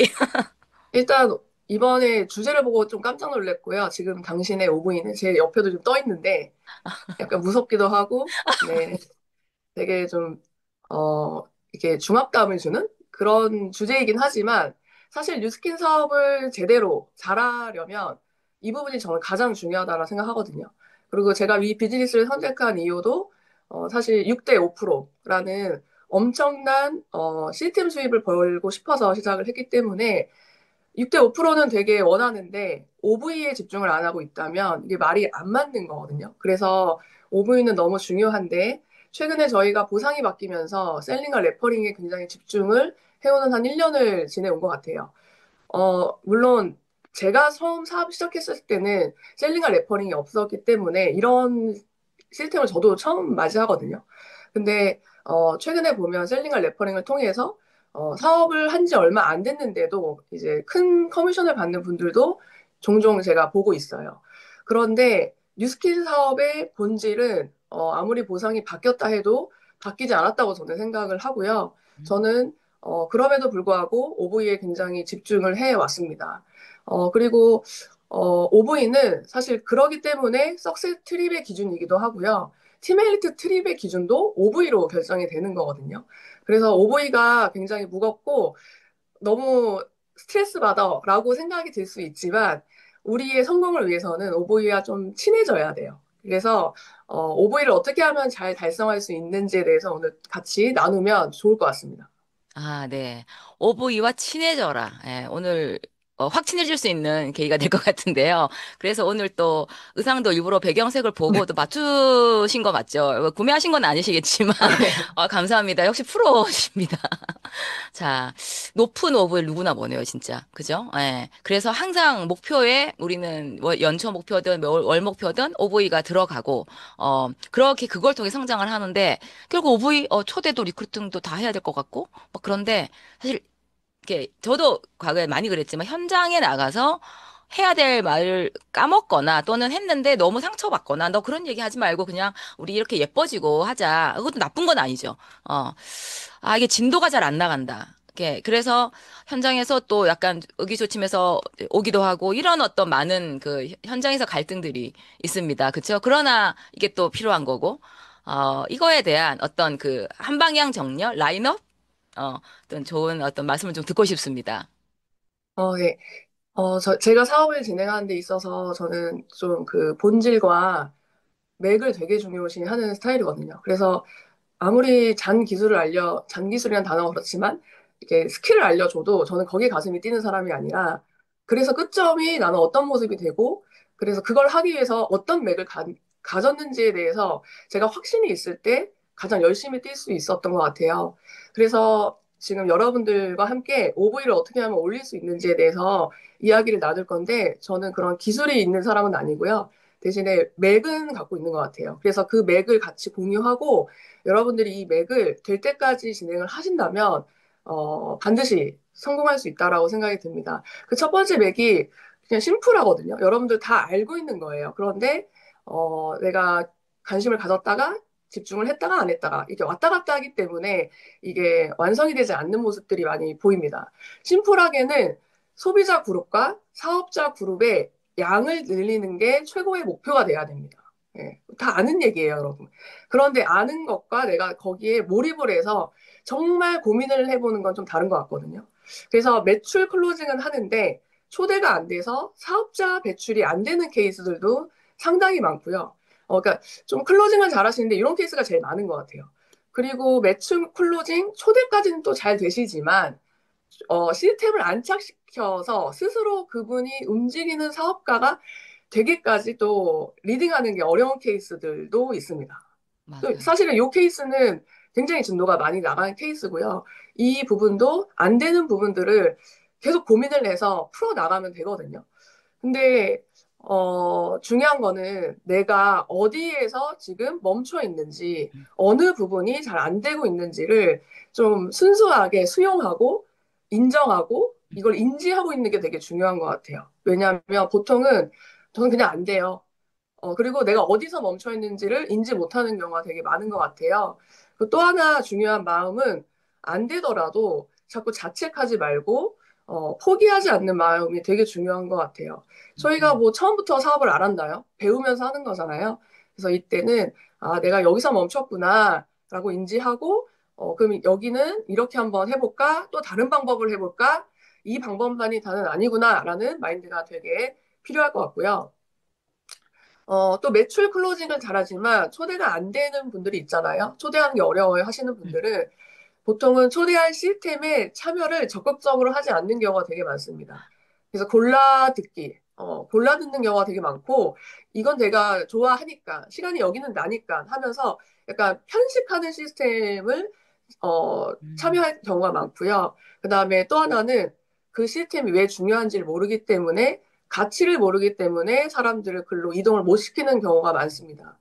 일단 이번에 주제를 보고 좀 깜짝 놀랐고요. 지금 당신의 오브이는 제 옆에도 좀 떠 있는데 약간 무섭기도 하고, 네, 되게 좀, 이렇게 중압감을 주는 그런 주제이긴 하지만 사실 뉴스킨 사업을 제대로 잘하려면 이 부분이 저는 가장 중요하다고 생각하거든요. 그리고 제가 이 비즈니스를 선택한 이유도 사실 6대 5%라는 엄청난 시스템 수입을 벌고 싶어서 시작을 했기 때문에 6대 5%는 되게 원하는데 OV에 집중을 안 하고 있다면 이게 말이 안 맞는 거거든요. 그래서 OV는 너무 중요한데 최근에 저희가 보상이 바뀌면서 셀링과 레퍼링에 굉장히 집중을 해오는 한 1년을 지내온 것 같아요. 물론 제가 처음 사업 시작했을 때는 셀링과 레퍼링이 없었기 때문에 이런 시스템을 저도 처음 맞이하거든요. 근데 최근에 보면 셀링과 레퍼링을 통해서 사업을 한 지 얼마 안 됐는데도 이제 큰 커미션을 받는 분들도 종종 제가 보고 있어요. 그런데 뉴스킨 사업의 본질은 아무리 보상이 바뀌었다 해도 바뀌지 않았다고 저는 생각을 하고요. 저는 그럼에도 불구하고 OV에 굉장히 집중을 해 왔습니다. 그리고 OV는 사실 그러기 때문에 석세스 트립의 기준이기도 하고요. 팀 엘리트 트립의 기준도 OV로 결정이 되는 거거든요. 그래서 OV가 굉장히 무겁고 너무 스트레스 받아라고 생각이 들 수 있지만 우리의 성공을 위해서는 OV와 좀 친해져야 돼요. 그래서 OV를 어떻게 하면 잘 달성할 수 있는지에 대해서 오늘 같이 나누면 좋을 것 같습니다. 네. OV와 친해져라. 예, 오늘 확신해 줄 수 있는 계기가 될 것 같은데요. 그래서 오늘 또 의상도 일부러 배경색을 보고 또 맞추신 거 맞죠? 구매하신 건 아니시겠지만, 감사합니다. 역시 프로십니다. 자, 높은 오브에 누구나 원해요, 진짜. 그죠? 예. 그래서 항상 목표에 우리는 연초 목표든 월 목표든 오브이가 들어가고, 그렇게 그걸 통해 성장을 하는데, 결국 오브이, 초대도 리크루팅도 다 해야 될 것 같고, 막 그런데, 사실, 이렇게, 저도 과거에 많이 그랬지만, 현장에 나가서 해야 될 말을 까먹거나 또는 했는데 너무 상처받거나 너 그런 얘기 하지 말고 그냥 우리 이렇게 예뻐지고 하자. 그것도 나쁜 건 아니죠. 이게 진도가 잘 안 나간다. 그래서 현장에서 또 약간 의기소침해서 오기도 하고 이런 어떤 많은 그 현장에서 갈등들이 있습니다. 그렇죠? 그러나 이게 또 필요한 거고, 이거에 대한 어떤 그 한방향 정렬, 라인업, 어떤 좋은 어떤 말씀을 좀 듣고 싶습니다. 예. 제가 사업을 진행하는 데 있어서 저는 좀 그 본질과 맥을 되게 중요시 하는 스타일이거든요. 그래서 아무리 잔 기술이라는 단어가 그렇지만, 이렇게 스킬을 알려줘도 저는 거기에 가슴이 뛰는 사람이 아니라, 그래서 끝점이 나는 어떤 모습이 되고, 그래서 그걸 하기 위해서 어떤 맥을 가졌는지에 대해서 제가 확신이 있을 때 가장 열심히 뛸 수 있었던 것 같아요. 그래서 지금 여러분들과 함께 OV를 어떻게 하면 올릴 수 있는지에 대해서 이야기를 나눌 건데, 저는 그런 기술이 있는 사람은 아니고요. 대신에 맥은 갖고 있는 것 같아요. 그래서 그 맥을 같이 공유하고, 여러분들이 이 맥을 될 때까지 진행을 하신다면 반드시 성공할 수 있다라고 생각이 듭니다. 그 첫 번째 맥이 그냥 심플하거든요. 여러분들 다 알고 있는 거예요. 그런데 내가 관심을 가졌다가 집중을 했다가 안 했다가 이게 왔다 갔다 하기 때문에 이게 완성이 되지 않는 모습들이 많이 보입니다. 심플하게는 소비자 그룹과 사업자 그룹의 양을 늘리는 게 최고의 목표가 돼야 됩니다. 예, 다 아는 얘기예요, 여러분. 그런데 아는 것과 내가 거기에 몰입을 해서 정말 고민을 해보는 건 좀 다른 것 같거든요. 그래서 매출 클로징은 하는데 초대가 안 돼서 사업자 배출이 안 되는 케이스들도 상당히 많고요. 그러니까 좀 클로징을 잘 하시는데 이런 케이스가 제일 많은 것 같아요. 그리고 매출 클로징 초대까지는 또 잘 되시지만 시스템을 안착시켜서 스스로 그분이 움직이는 사업가가 되기까지 또 리딩하는 게 어려운 케이스들도 있습니다. 또 맞아요. 사실은 이 케이스는 굉장히 진도가 많이 나가는 케이스고요. 이 부분도 안 되는 부분들을 계속 고민을 해서 풀어 나가면 되거든요. 근데 중요한 거는 내가 어디에서 지금 멈춰 있는지, 어느 부분이 잘 안 되고 있는지를 좀 순수하게 수용하고 인정하고 이걸 인지하고 있는 게 되게 중요한 것 같아요. 왜냐하면 보통은 저는 그냥 안 돼요. 그리고 내가 어디서 멈춰 있는지를 인지 못하는 경우가 되게 많은 것 같아요. 또 하나 중요한 마음은 안 되더라도 자꾸 자책하지 말고 포기하지 않는 마음이 되게 중요한 것 같아요. 저희가 뭐 처음부터 사업을 알았나요? 배우면서 하는 거잖아요. 그래서 이때는 내가 여기서 멈췄구나라고 인지하고 그럼 여기는 이렇게 한번 해볼까? 또 다른 방법을 해볼까? 이 방법만이 다는 아니구나라는 마인드가 되게 필요할 것 같고요. 또 매출 클로징은 잘하지만 초대가 안 되는 분들이 있잖아요. 초대하는 게 어려워요 하시는 분들은 보통은 초대할 시스템에 참여를 적극적으로 하지 않는 경우가 되게 많습니다. 그래서 골라 듣는 경우가 되게 많고, 이건 내가 좋아하니까, 시간이 여기는 나니까 하면서 약간 편식하는 시스템을 참여할 경우가 많고요. 그 다음에 또 하나는 그 시스템이 왜 중요한지를 모르기 때문에 가치를 모르기 때문에 사람들을 글로 이동을 못 시키는 경우가 많습니다.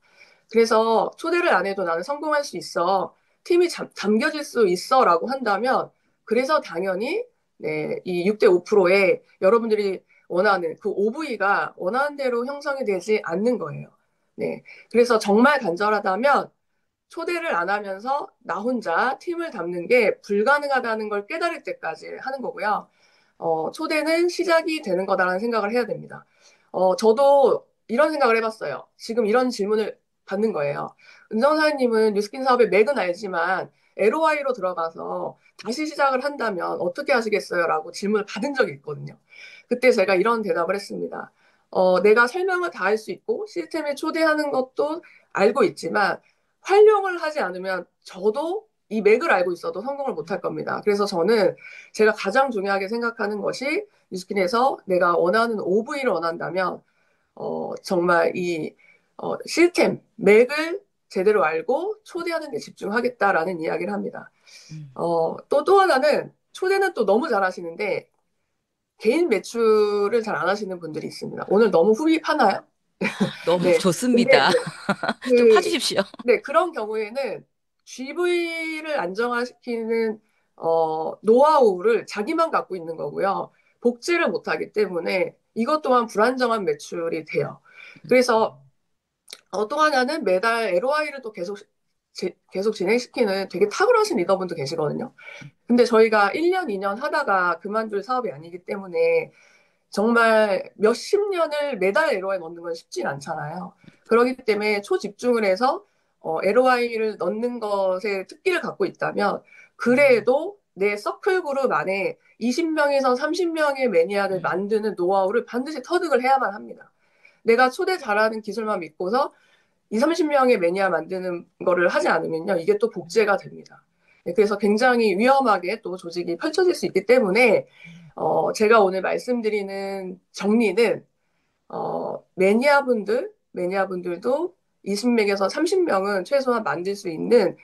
그래서 초대를 안 해도 나는 성공할 수 있어. 팀이 잠겨질 수 있어라고 한다면 그래서 당연히 네, 이 6대 5%에 여러분들이 원하는 그 OV가 원하는 대로 형성이 되지 않는 거예요. 네. 그래서 정말 간절하다면 초대를 안 하면서 나 혼자 팀을 담는 게 불가능하다는 걸 깨달을 때까지 하는 거고요. 초대는 시작이 되는 거다라는 생각을 해야 됩니다. 저도 이런 생각을 해봤어요. 지금 이런 질문을 받는 거예요. 은정사님은 뉴스킨 사업의 맥은 알지만 LOI로 들어가서 다시 시작을 한다면 어떻게 하시겠어요? 라고 질문을 받은 적이 있거든요. 그때 제가 이런 대답을 했습니다. 내가 설명을 다 할 수 있고 시스템에 초대하는 것도 알고 있지만 활용을 하지 않으면 저도 이 맥을 알고 있어도 성공을 못할 겁니다. 그래서 저는 제가 가장 중요하게 생각하는 것이 뉴스킨에서 내가 원하는 OV를 원한다면 정말 이 시스템, 맥을 제대로 알고 초대하는 데 집중하겠다라는 이야기를 합니다. 음. 또 하나는 초대는 또 너무 잘하시는데 개인 매출을 잘 안 하시는 분들이 있습니다. 오늘 너무 후입하나요? 너무 네. 근데 좋습니다. 네. 좀 그, 파주십시오. 네, 그런 경우에는 GV를 안정화시키는 노하우를 자기만 갖고 있는 거고요. 복제를 못하기 때문에 이것 또한 불안정한 매출이 돼요. 그래서 또 하나는 매달 LOI를 또 계속 진행시키는 되게 탁월하신 리더분도 계시거든요. 근데 저희가 1년, 2년 하다가 그만둘 사업이 아니기 때문에 정말 몇십 년을 매달 LOI 넣는 건 쉽진 않잖아요. 그렇기 때문에 초집중을 해서 LOI를 넣는 것에 특기를 갖고 있다면 그래도 내 서클 그룹 안에 20명에서 30명의 매니아를 만드는 노하우를 반드시 터득을 해야만 합니다. 내가 초대 잘하는 기술만 믿고서 2, 30명의 매니아 만드는 거를 하지 않으면요. 이게 또 복제가 됩니다. 네, 그래서 굉장히 위험하게 또 조직이 펼쳐질 수 있기 때문에 제가 오늘 말씀드리는 정리는 매니아분들도 20명에서 30명은 최소한 만들 수 있는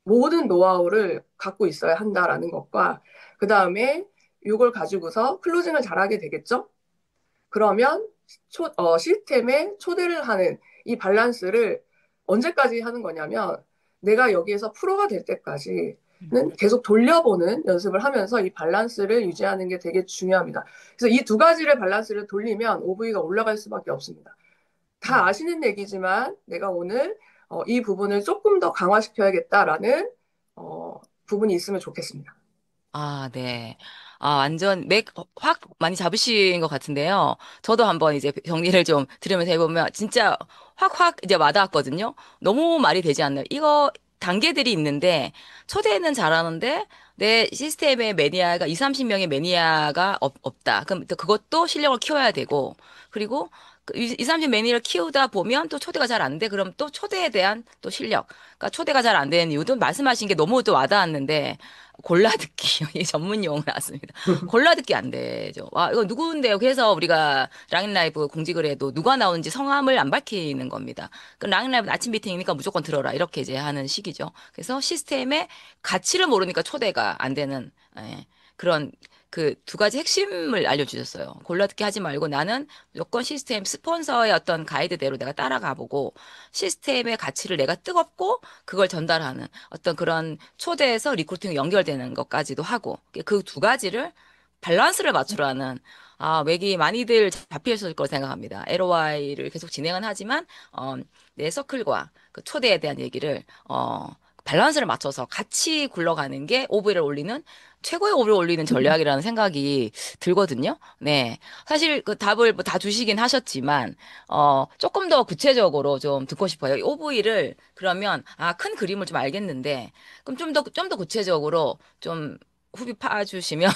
모든 노하우를 갖고 있어야 한다라는 것과 그 다음에 이걸 가지고서 클로징을 잘하게 되겠죠? 그러면 시스템에 초대를 하는 이 밸런스를 언제까지 하는 거냐면 내가 여기에서 프로가 될 때까지는 계속 돌려보는 연습을 하면서 이 밸런스를 유지하는 게 되게 중요합니다. 그래서 이 두 가지를 밸런스를 돌리면 OV가 올라갈 수밖에 없습니다. 다 아시는 얘기지만 내가 오늘 이 부분을 조금 더 강화시켜야겠다라는 부분이 있으면 좋겠습니다. 아, 네. 아, 완전 맥 확 많이 잡으신 것 같은데요. 저도 한번 이제 정리를 좀 들으면서 해보면 진짜 확 이제 와닿았거든요. 너무 말이 되지 않나요? 이거 단계들이 있는데 초대는 잘하는데 내 시스템에 매니아가 2, 30명의 매니아가 없다. 그럼 또 그것도 실력을 키워야 되고 그리고 2, 30 매니아를 키우다 보면 또 초대가 잘 안 돼. 그럼 또 초대에 대한 또 실력. 그러니까 초대가 잘 안 되는 이유도 말씀하신 게 너무 또 와닿았는데 골라듣기 이 전문 용어 나왔습니다. 골라듣기 안 되죠. 와 이거 누구인데요? 그래서 우리가 랑인라이브 공직을 해도 누가 나오는지 성함을 안 밝히는 겁니다. 그 랑인라이브 아침 미팅이니까 무조건 들어라 이렇게 이제 하는 식이죠. 그래서 시스템의 가치를 모르니까 초대가 안 되는 그런 그 두 가지 핵심을 알려주셨어요. 골라듣기 하지 말고 나는 무조건 시스템 스폰서의 어떤 가이드대로 내가 따라가 보고 시스템의 가치를 내가 뜨겁고 그걸 전달하는 어떤 그런 초대에서 리크루팅 연결되는 것까지도 하고 그 두 가지를 밸런스를 맞추라는 맥이 많이들 잡혔을 거 생각합니다. LOI를 계속 진행은 하지만 내 서클과 그 초대에 대한 얘기를 밸런스를 맞춰서 같이 굴러가는 게 오브를 올리는 최고의 오브를 올리는 전략이라는 생각이 들거든요. 네. 사실 그 답을 뭐 다 주시긴 하셨지만, 조금 더 구체적으로 좀 듣고 싶어요. OV를 그러면, 큰 그림을 좀 알겠는데, 그럼 좀 더 구체적으로 좀 후비 파주시면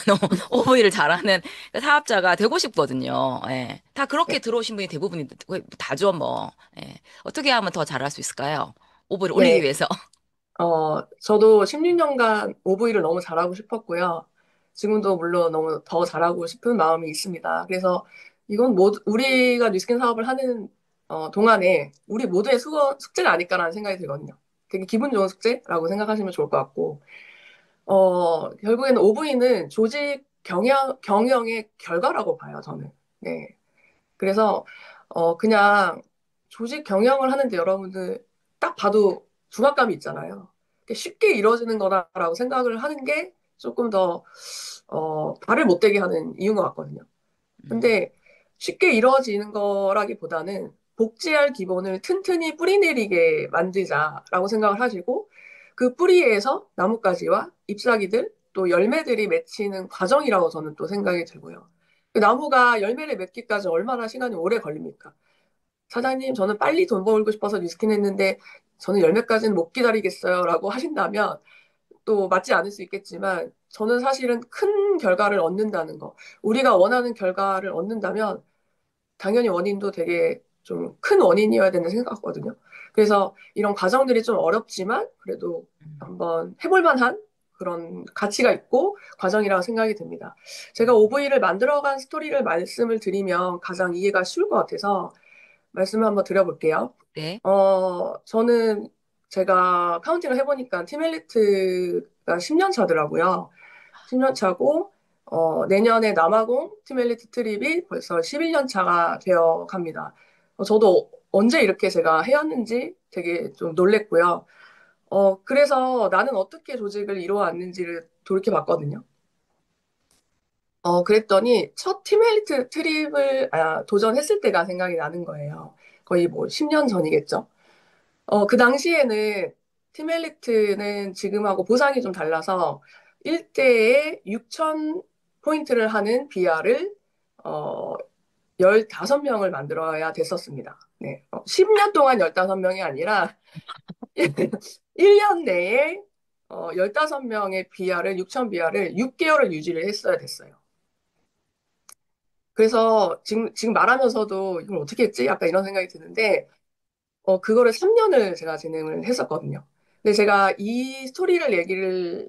OV를 잘하는 사업자가 되고 싶거든요. 예. 다 그렇게 들어오신 분이 대부분이 다죠, 뭐. 예. 어떻게 하면 더 잘할 수 있을까요? 오브를 올리기 네. 위해서. 저도 16년간 OV를 너무 잘하고 싶었고요. 지금도 물론 너무 더 잘하고 싶은 마음이 있습니다. 그래서 이건 모두, 우리가 뉴스킨 사업을 하는 동안에 우리 모두의 숙제가 아닐까라는 생각이 들거든요. 되게 기분 좋은 숙제라고 생각하시면 좋을 것 같고, 결국에는 OV는 조직 경영의 결과라고 봐요, 저는. 네. 그래서, 그냥 조직 경영을 하는데 여러분들 딱 봐도 중압감이 있잖아요. 쉽게 이루어지는 거다라고 생각을 하는 게 조금 더, 발을 못 대게 하는 이유인 것 같거든요. 근데 쉽게 이루어지는 거라기보다는 복지할 기본을 튼튼히 뿌리내리게 만들자라고 생각을 하시고 그 뿌리에서 나뭇가지와 잎사귀들 또 열매들이 맺히는 과정이라고 저는 또 생각이 들고요. 그 나무가 열매를 맺기까지 얼마나 시간이 오래 걸립니까? 사장님, 저는 빨리 돈 벌고 싶어서 리스킨 했는데 저는 열매까지는 못 기다리겠어요. 라고 하신다면 또 맞지 않을 수 있겠지만 저는 사실은 큰 결과를 얻는다는 거. 우리가 원하는 결과를 얻는다면 당연히 원인도 되게 좀 큰 원인이어야 된다 생각하거든요. 그래서 이런 과정들이 좀 어렵지만 그래도 한번 해볼 만한 그런 가치가 있고 과정이라고 생각이 듭니다. 제가 OV를 만들어간 스토리를 말씀을 드리면 가장 이해가 쉬울 것 같아서 말씀을 한번 드려볼게요. 네. 저는 제가 카운팅을 해보니까 팀 엘리트가 10년 차더라고요. 10년 차고, 내년에 남아공 팀 엘리트 트립이 벌써 11년 차가 되어 갑니다. 저도 언제 이렇게 제가 해왔는지 되게 좀 놀랬고요. 그래서 나는 어떻게 조직을 이루어왔는지를 돌이켜봤거든요. 그랬더니 첫 팀 엘리트 트립을 도전했을 때가 생각이 나는 거예요. 거의 뭐 10년 전이겠죠. 그 당시에는 팀 엘리트는 지금하고 보상이 좀 달라서 1대에 6천 포인트를 하는 BR을 15명을 만들어야 됐었습니다. 네. 10년 동안 15명이 아니라 1년 내에 15명의 BR을 6천 BR을 6개월을 유지를 했어야 됐어요. 그래서 지금 말하면서도 이걸 어떻게 했지? 약간 이런 생각이 드는데 그거를 3년을 제가 진행을 했었거든요. 근데 제가 이 스토리를 얘기를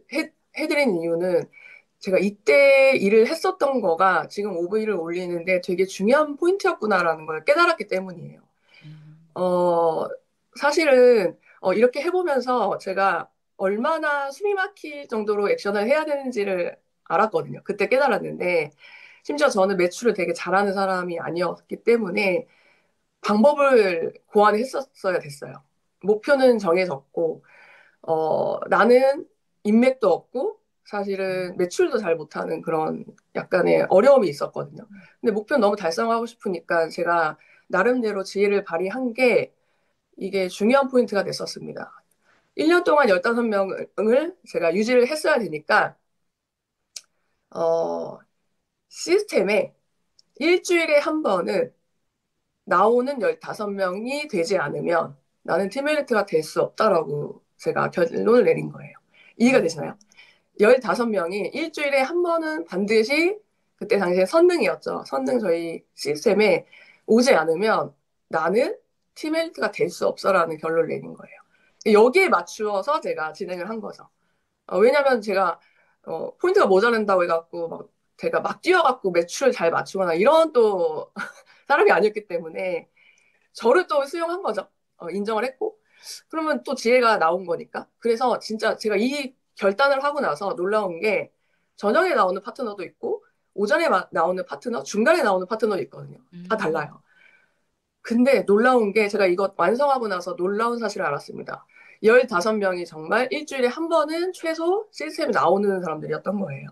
해드린 이유는 제가 이때 일을 했었던 거가 지금 OV를 올리는데 되게 중요한 포인트였구나라는 걸 깨달았기 때문이에요. 사실은 이렇게 해보면서 제가 얼마나 숨이 막힐 정도로 액션을 해야 되는지를 알았거든요. 그때 깨달았는데 심지어 저는 매출을 되게 잘하는 사람이 아니었기 때문에 방법을 고안했었어야 됐어요. 목표는 정해졌고, 나는 인맥도 없고, 사실은 매출도 잘 못하는 그런 약간의 어려움이 있었거든요. 근데 목표는 너무 달성하고 싶으니까 제가 나름대로 지혜를 발휘한 게 이게 중요한 포인트가 됐었습니다. 1년 동안 15명을 제가 유지를 했어야 되니까, 시스템에 일주일에 한 번은 나오는 15명이 되지 않으면 나는 팀메리트가 될 수 없다라고 제가 결론을 내린 거예요. 이해가 되시나요? 15명이 일주일에 한 번은 반드시 그때 당시에 선능이었죠. 선능 저희 시스템에 오지 않으면 나는 팀메리트가 될 수 없어라는 결론을 내린 거예요. 여기에 맞추어서 제가 진행을 한 거죠. 왜냐면 제가 포인트가 모자란다고 해갖고 제가 막 뛰어갖고 매출을 잘 맞추거나 이런 또 사람이 아니었기 때문에 저를 또 수용한 거죠. 인정을 했고. 그러면 또 지혜가 나온 거니까. 그래서 진짜 제가 이 결단을 하고 나서 놀라운 게 저녁에 나오는 파트너도 있고 오전에 나오는 파트너, 중간에 나오는 파트너도 있거든요. 다 달라요. 근데 놀라운 게 제가 이거 완성하고 나서 놀라운 사실을 알았습니다. 15명이 정말 일주일에 한 번은 최소 시스템에 나오는 사람들이었던 거예요.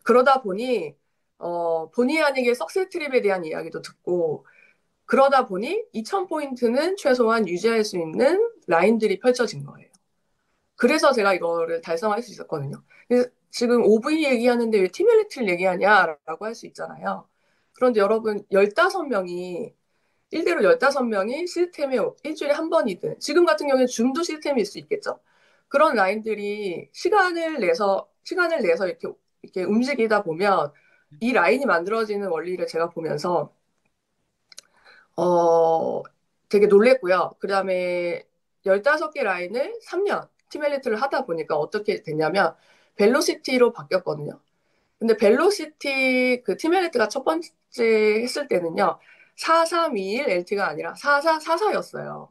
그러다 보니 본의 아니게 석세 트립에 대한 이야기도 듣고 그러다 보니 2000포인트는 최소한 유지할 수 있는 라인들이 펼쳐진 거예요. 그래서 제가 이거를 달성할 수 있었거든요. 지금 OV 얘기하는데 왜 팀 엘리트를 얘기하냐라고 할 수 있잖아요. 그런데 여러분 15명이 1대로 15명이 시스템에 일주일에 한 번이든 지금 같은 경우에 줌도 시스템일 수 있겠죠. 그런 라인들이 시간을 내서 이렇게 움직이다 보면 이 라인이 만들어지는 원리를 제가 보면서 되게 놀랬고요. 그 다음에 15개 라인을 3년 팀 엘리트를 하다 보니까 어떻게 됐냐면 벨로시티로 바뀌었거든요. 근데 벨로시티 그 팀 엘리트가 첫 번째 했을 때는요. 4321 LT가 아니라 4444였어요.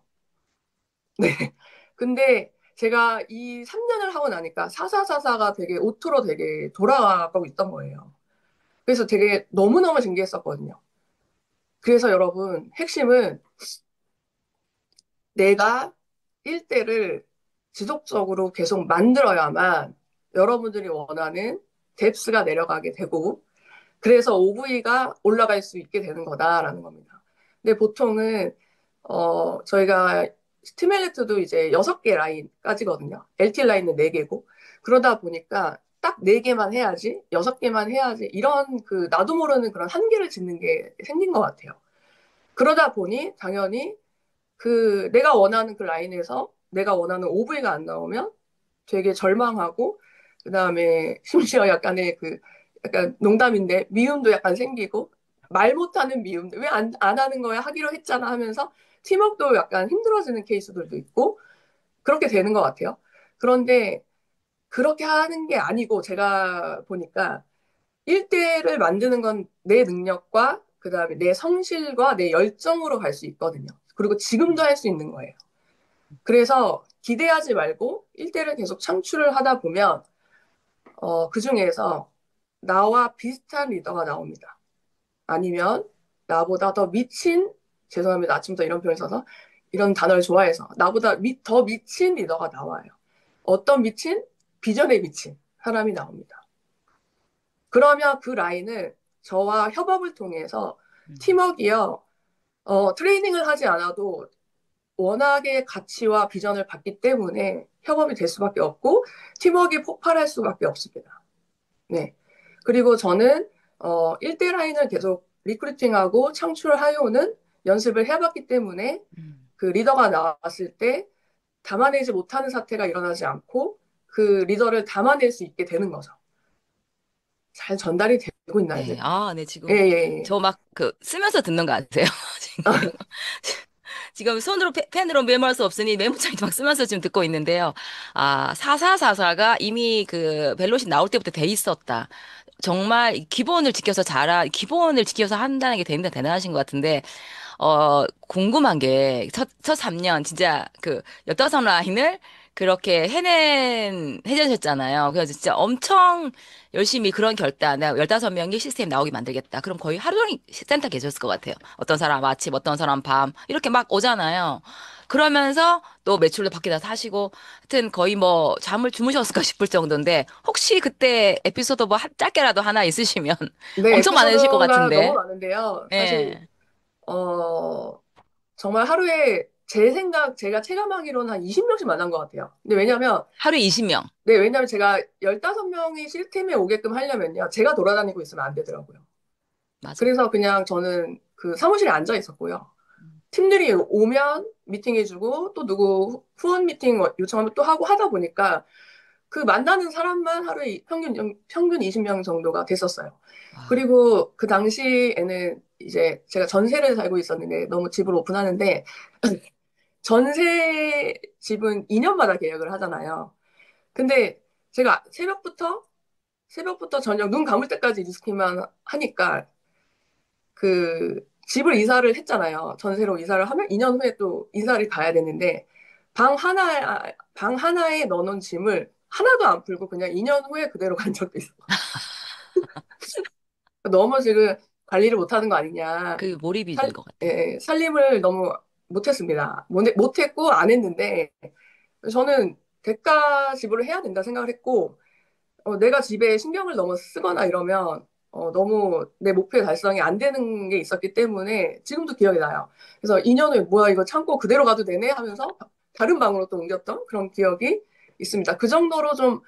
네. 근데 제가 이 3년을 하고 나니까 4444가 되게 오토로 되게 돌아가고 있던 거예요. 그래서 되게 너무너무 신기했었거든요. 그래서 여러분, 핵심은 내가 1대를 지속적으로 계속 만들어야만 여러분들이 원하는 뎁스가 내려가게 되고, 그래서 OV가 올라갈 수 있게 되는 거다라는 겁니다. 근데 보통은, 저희가 팀 엘리트도 이제 6개 라인까지거든요. LT 라인은 4개고. 그러다 보니까 딱 4개만 해야지, 6개만 해야지, 이런 그 나도 모르는 그런 한계를 짓는 게 생긴 것 같아요. 그러다 보니 당연히 그 내가 원하는 그 라인에서 내가 원하는 OV가 안 나오면 되게 절망하고 그다음에 심지어 약간의 그 약간 농담인데 미움도 약간 생기고 말 못하는 미움들, 왜 안 하는 거야? 하기로 했잖아 하면서 팀워크도 약간 힘들어지는 케이스들도 있고, 그렇게 되는 것 같아요. 그런데 그렇게 하는 게 아니고, 제가 보니까 1대1을 만드는 건 내 능력과 그다음에 내 성실과 내 열정으로 갈 수 있거든요. 그리고 지금도 할 수 있는 거예요. 그래서 기대하지 말고 1대1을 계속 창출을 하다 보면 그 중에서 나와 비슷한 리더가 나옵니다. 아니면 나보다 더 미친, 죄송합니다. 아침부터 이런 표현 써서 이런 단어를 좋아해서 나보다 더 미친 리더가 나와요. 어떤 미친? 비전에 미친 사람이 나옵니다. 그러면 그 라인을 저와 협업을 통해서 팀워크이요. 트레이닝을 하지 않아도 워낙에 가치와 비전을 받기 때문에 협업이 될 수밖에 없고 팀워크가 폭발할 수밖에 없습니다. 네. 그리고 저는 1대 라인을 계속 리크루팅하고 창출을 하여오는 연습을 해봤기 때문에 그 리더가 나왔을 때 담아내지 못하는 사태가 일어나지 않고 그 리더를 담아낼 수 있게 되는 거죠. 잘 전달이 되고 있나요? 네. 네, 지금 예, 예, 예. 저 막 쓰면서 듣는 것 같아요. 지금. 지금 손으로 펜으로 메모할 수 없으니 메모장에 막 쓰면서 지금 듣고 있는데요. 4444가 이미 그 벨롯이 나올 때부터 돼 있었다. 정말 기본을 지켜서 한다는 게 굉장히 대단하신 것 같은데, 궁금한 게, 첫 3년, 진짜 15라인을 그렇게 해내셨잖아요. 그래서 진짜 엄청 열심히 그런 결단, 내가 15명이 시스템 나오게 만들겠다. 그럼 거의 하루 종일 센터 계셨을 것 같아요. 어떤 사람 아침, 어떤 사람 밤, 이렇게 막 오잖아요. 그러면서 또 매출도 밖에다 사시고, 하여튼 거의 뭐 잠을 주무셨을까 싶을 정도인데, 혹시 그때 에피소드 뭐 짧게라도 하나 있으시면 네, 엄청 많으실 것 에피소드가 너무 같은데. 많은데요. 사실 예. 정말 하루에 제가 체감하기로는 한 20명씩 만난 것 같아요. 근데 하루에 20명. 왜냐면 제가 15명이 시스템에 오게끔 하려면요. 제가 돌아다니고 있으면 안 되더라고요. 맞아. 그래서 그냥 저는 그 사무실에 앉아 있었고요. 팀들이 오면 미팅해주고 또 누구 후원 미팅 요청하면 또 하고 하다 보니까 그 만나는 사람만 하루에 평균 20명 정도가 됐었어요. 그리고 그 당시에는 이제 제가 전세를 살고 있었는데 너무 집을 오픈하는데 전세 집은 2년마다 계약을 하잖아요. 근데 제가 새벽부터 저녁 눈 감을 때까지 리스킹만 하니까 그 집을 이사를 했잖아요. 전세로 이사를 하면 2년 후에 또 이사를 가야 되는데 방 하나에 넣어놓은 짐을 하나도 안 풀고 그냥 2년 후에 그대로 간 적도 있어. 너무 지금 관리를 못하는 거 아니냐. 그 몰입이 된 것 같아요. 살림을 너무 못했습니다. 못했고 안 했는데 저는 대가 지불을 해야 된다 생각을 했고 내가 집에 신경을 너무 쓰거나 이러면 너무 내 목표 달성이 안 되는 게 있었기 때문에 지금도 기억이 나요. 그래서 2년 후에 뭐야 이거 창고 그대로 가도 되네 하면서 다른 방으로 또 옮겼던 그런 기억이 있습니다. 그 정도로 좀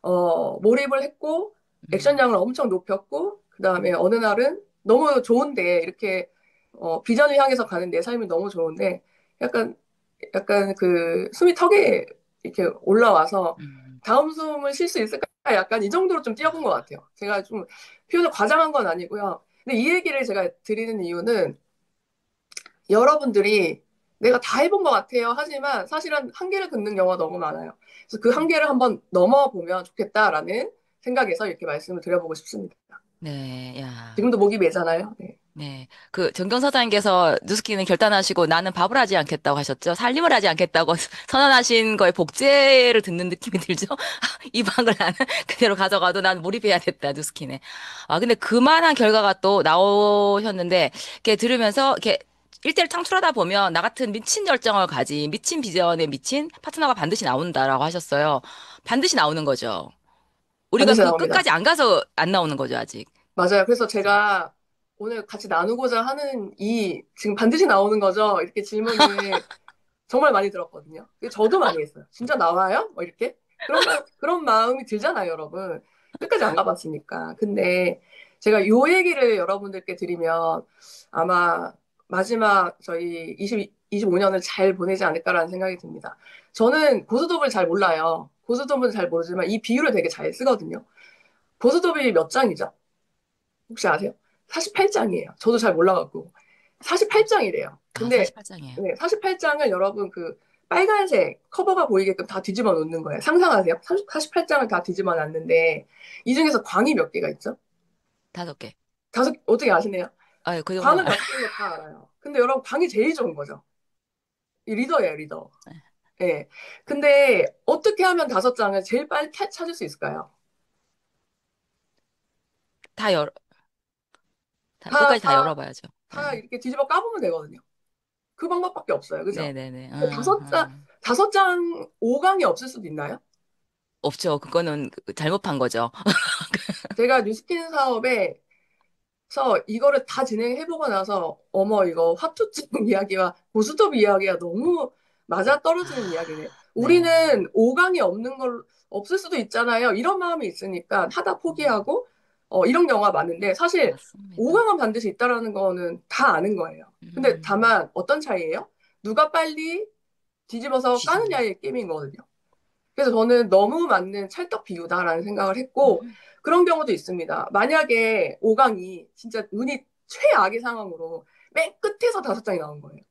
몰입을 했고 액션량을 엄청 높였고 그다음에 어느 날은 너무 좋은데 이렇게 비전을 향해서 가는 내 삶이 너무 좋은데 약간 그 숨이 턱에 이렇게 올라와서 다음 숨을 쉴 수 있을까? 약간 이 정도로 좀 뛰어본 것 같아요. 제가 좀 표현을 과장한 건 아니고요. 근데 이 얘기를 제가 드리는 이유는 여러분들이 내가 다 해본 것 같아요. 하지만 사실은 한계를 긋는 경우가 너무 많아요. 그래서 그 한계를 한번 넘어보면 좋겠다라는 생각에서 이렇게 말씀을 드려보고 싶습니다. 네, 야. 지금도 목이 메잖아요. 네. 네. 정경 사장님께서 뉴스키는 결단하시고 나는 밥을 하지 않겠다고 하셨죠? 살림을 하지 않겠다고 선언하신 거에 복제를 듣는 느낌이 들죠? 이 방을 나는 그대로 가져가도 난 몰입해야겠다, 뉴스키네. 근데 그만한 결과가 또 나오셨는데, 이렇게 들으면서, 이렇게 일대를 창출하다 보면 나 같은 미친 열정을 가진, 미친 비전에 미친 파트너가 반드시 나온다라고 하셨어요. 반드시 나오는 거죠. 우리가 반드시 그 나옵니다. 끝까지 안 가서 안 나오는 거죠, 아직. 맞아요. 그래서 제가 오늘 같이 나누고자 하는 지금 반드시 나오는 거죠? 이렇게 질문을 정말 많이 들었거든요. 저도 많이 했어요. 진짜 나와요? 뭐 이렇게. 그런 마음이 들잖아요, 여러분. 끝까지 안 가봤으니까. 근데 제가 요 얘기를 여러분들께 드리면 아마 마지막 저희 25년을 잘 보내지 않을까라는 생각이 듭니다. 저는 고스톱을 잘 몰라요. 고스톱은 잘 모르지만 이 비유를 되게 잘 쓰거든요. 고스톱이 몇 장이죠? 혹시 아세요? 48장이에요. 저도 잘 몰라갖고. 48장이래요. 아, 근데 48장이에요. 네, 48장을 여러분 그 빨간색 커버가 보이게끔 다 뒤집어 놓는 거예요. 상상하세요? 48장을 다 뒤집어 놨는데 이 중에서 광이 몇 개가 있죠? 5개. 다섯, 어떻게 아시네요? 아, 그 정도 광은 알. 다섯 개인 거 다 알아요. 근데 여러분 광이 제일 좋은 거죠. 이 리더예요, 리더. 예. 근데 어떻게 하면 5장을 제일 빨리 찾을 수 있을까요? 다 열어, 다, 끝까지 다 다, 열어봐야죠. 다 이렇게 뒤집어 까보면 되거든요. 그 방법밖에 없어요. 그죠? 네네네. 다섯 장 5강이 없을 수도 있나요? 없죠. 그거는 잘못한 거죠. 제가 뉴스킨 사업에서 이거를 다 진행해보고 나서, 어머, 이거 화투증 이야기와 고스톱 이야기가 너무 맞아떨어지는 이야기네. 네. 우리는 5강이 없는 걸, 없을 수도 있잖아요. 이런 마음이 있으니까 하다 포기하고, 이런 경우가 많은데, 사실 맞습니다. 5강은 반드시 있다라는 거는 다 아는 거예요. 근데 다만 어떤 차이예요? 누가 빨리 뒤집어서 까느냐의 게임인 거거든요. 그래서 저는 너무 맞는 찰떡 비유다라는 생각을 했고, 그런 경우도 있습니다. 만약에 5강이 진짜 운이 최악의 상황으로 맨 끝에서 5장이 나온 거예요.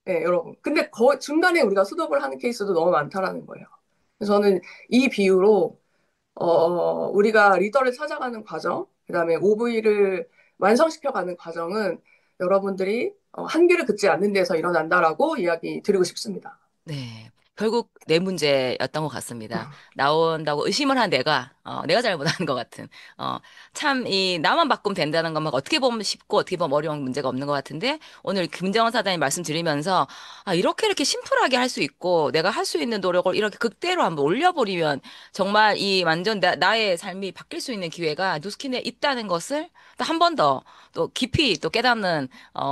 네, 여러분. 근데 중간에 우리가 수독을 하는 케이스도 너무 많다라는 거예요. 그래서 저는 이 비유로, 우리가 리더를 찾아가는 과정, 그 다음에 OV를 완성시켜가는 과정은 여러분들이 한계를 긋지 않는 데서 일어난다라고 이야기 드리고 싶습니다. 네. 결국 내 문제였던 것 같습니다. 나온다고 의심을 한 내가 잘못한 것 같은, 참, 나만 바꾸면 된다는 것만 어떻게 보면 쉽고 어떻게 보면 어려운 문제가 없는 것 같은데, 오늘 김정은 사장님 말씀 드리면서, 이렇게 심플하게 할 수 있고, 내가 할 수 있는 노력을 이렇게 극대로 한번 올려버리면, 정말 이 완전 나의 삶이 바뀔 수 있는 기회가 뉴스킨에 있다는 것을 또 한 번 더, 또 깊이 또 깨닫는,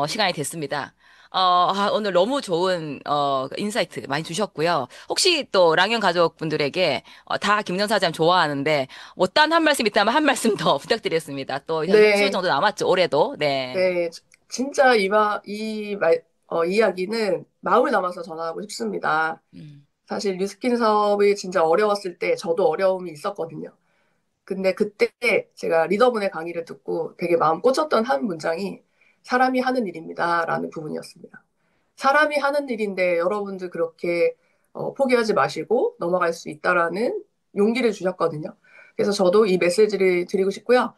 시간이 됐습니다. 오늘 너무 좋은, 인사이트 많이 주셨고요. 혹시 또 랑연 가족분들에게, 다 김전 사장 좋아하는데, 못단 한 말씀 있다면 한 말씀 더 부탁드리겠습니다. 또 한 6개월 네, 정도 남았죠, 올해도. 네. 네, 진짜 이야기는 마음을 담아서 전하고 싶습니다. 음, 사실 뉴스킨 사업이 진짜 어려웠을 때 저도 어려움이 있었거든요. 근데 그때 제가 리더분의 강의를 듣고 되게 마음 꽂혔던 한 문장이 사람이 하는 일입니다라는 부분이었습니다. 사람이 하는 일인데 여러분들 그렇게 포기하지 마시고 넘어갈 수 있다라는 용기를 주셨거든요. 그래서 저도 이 메시지를 드리고 싶고요.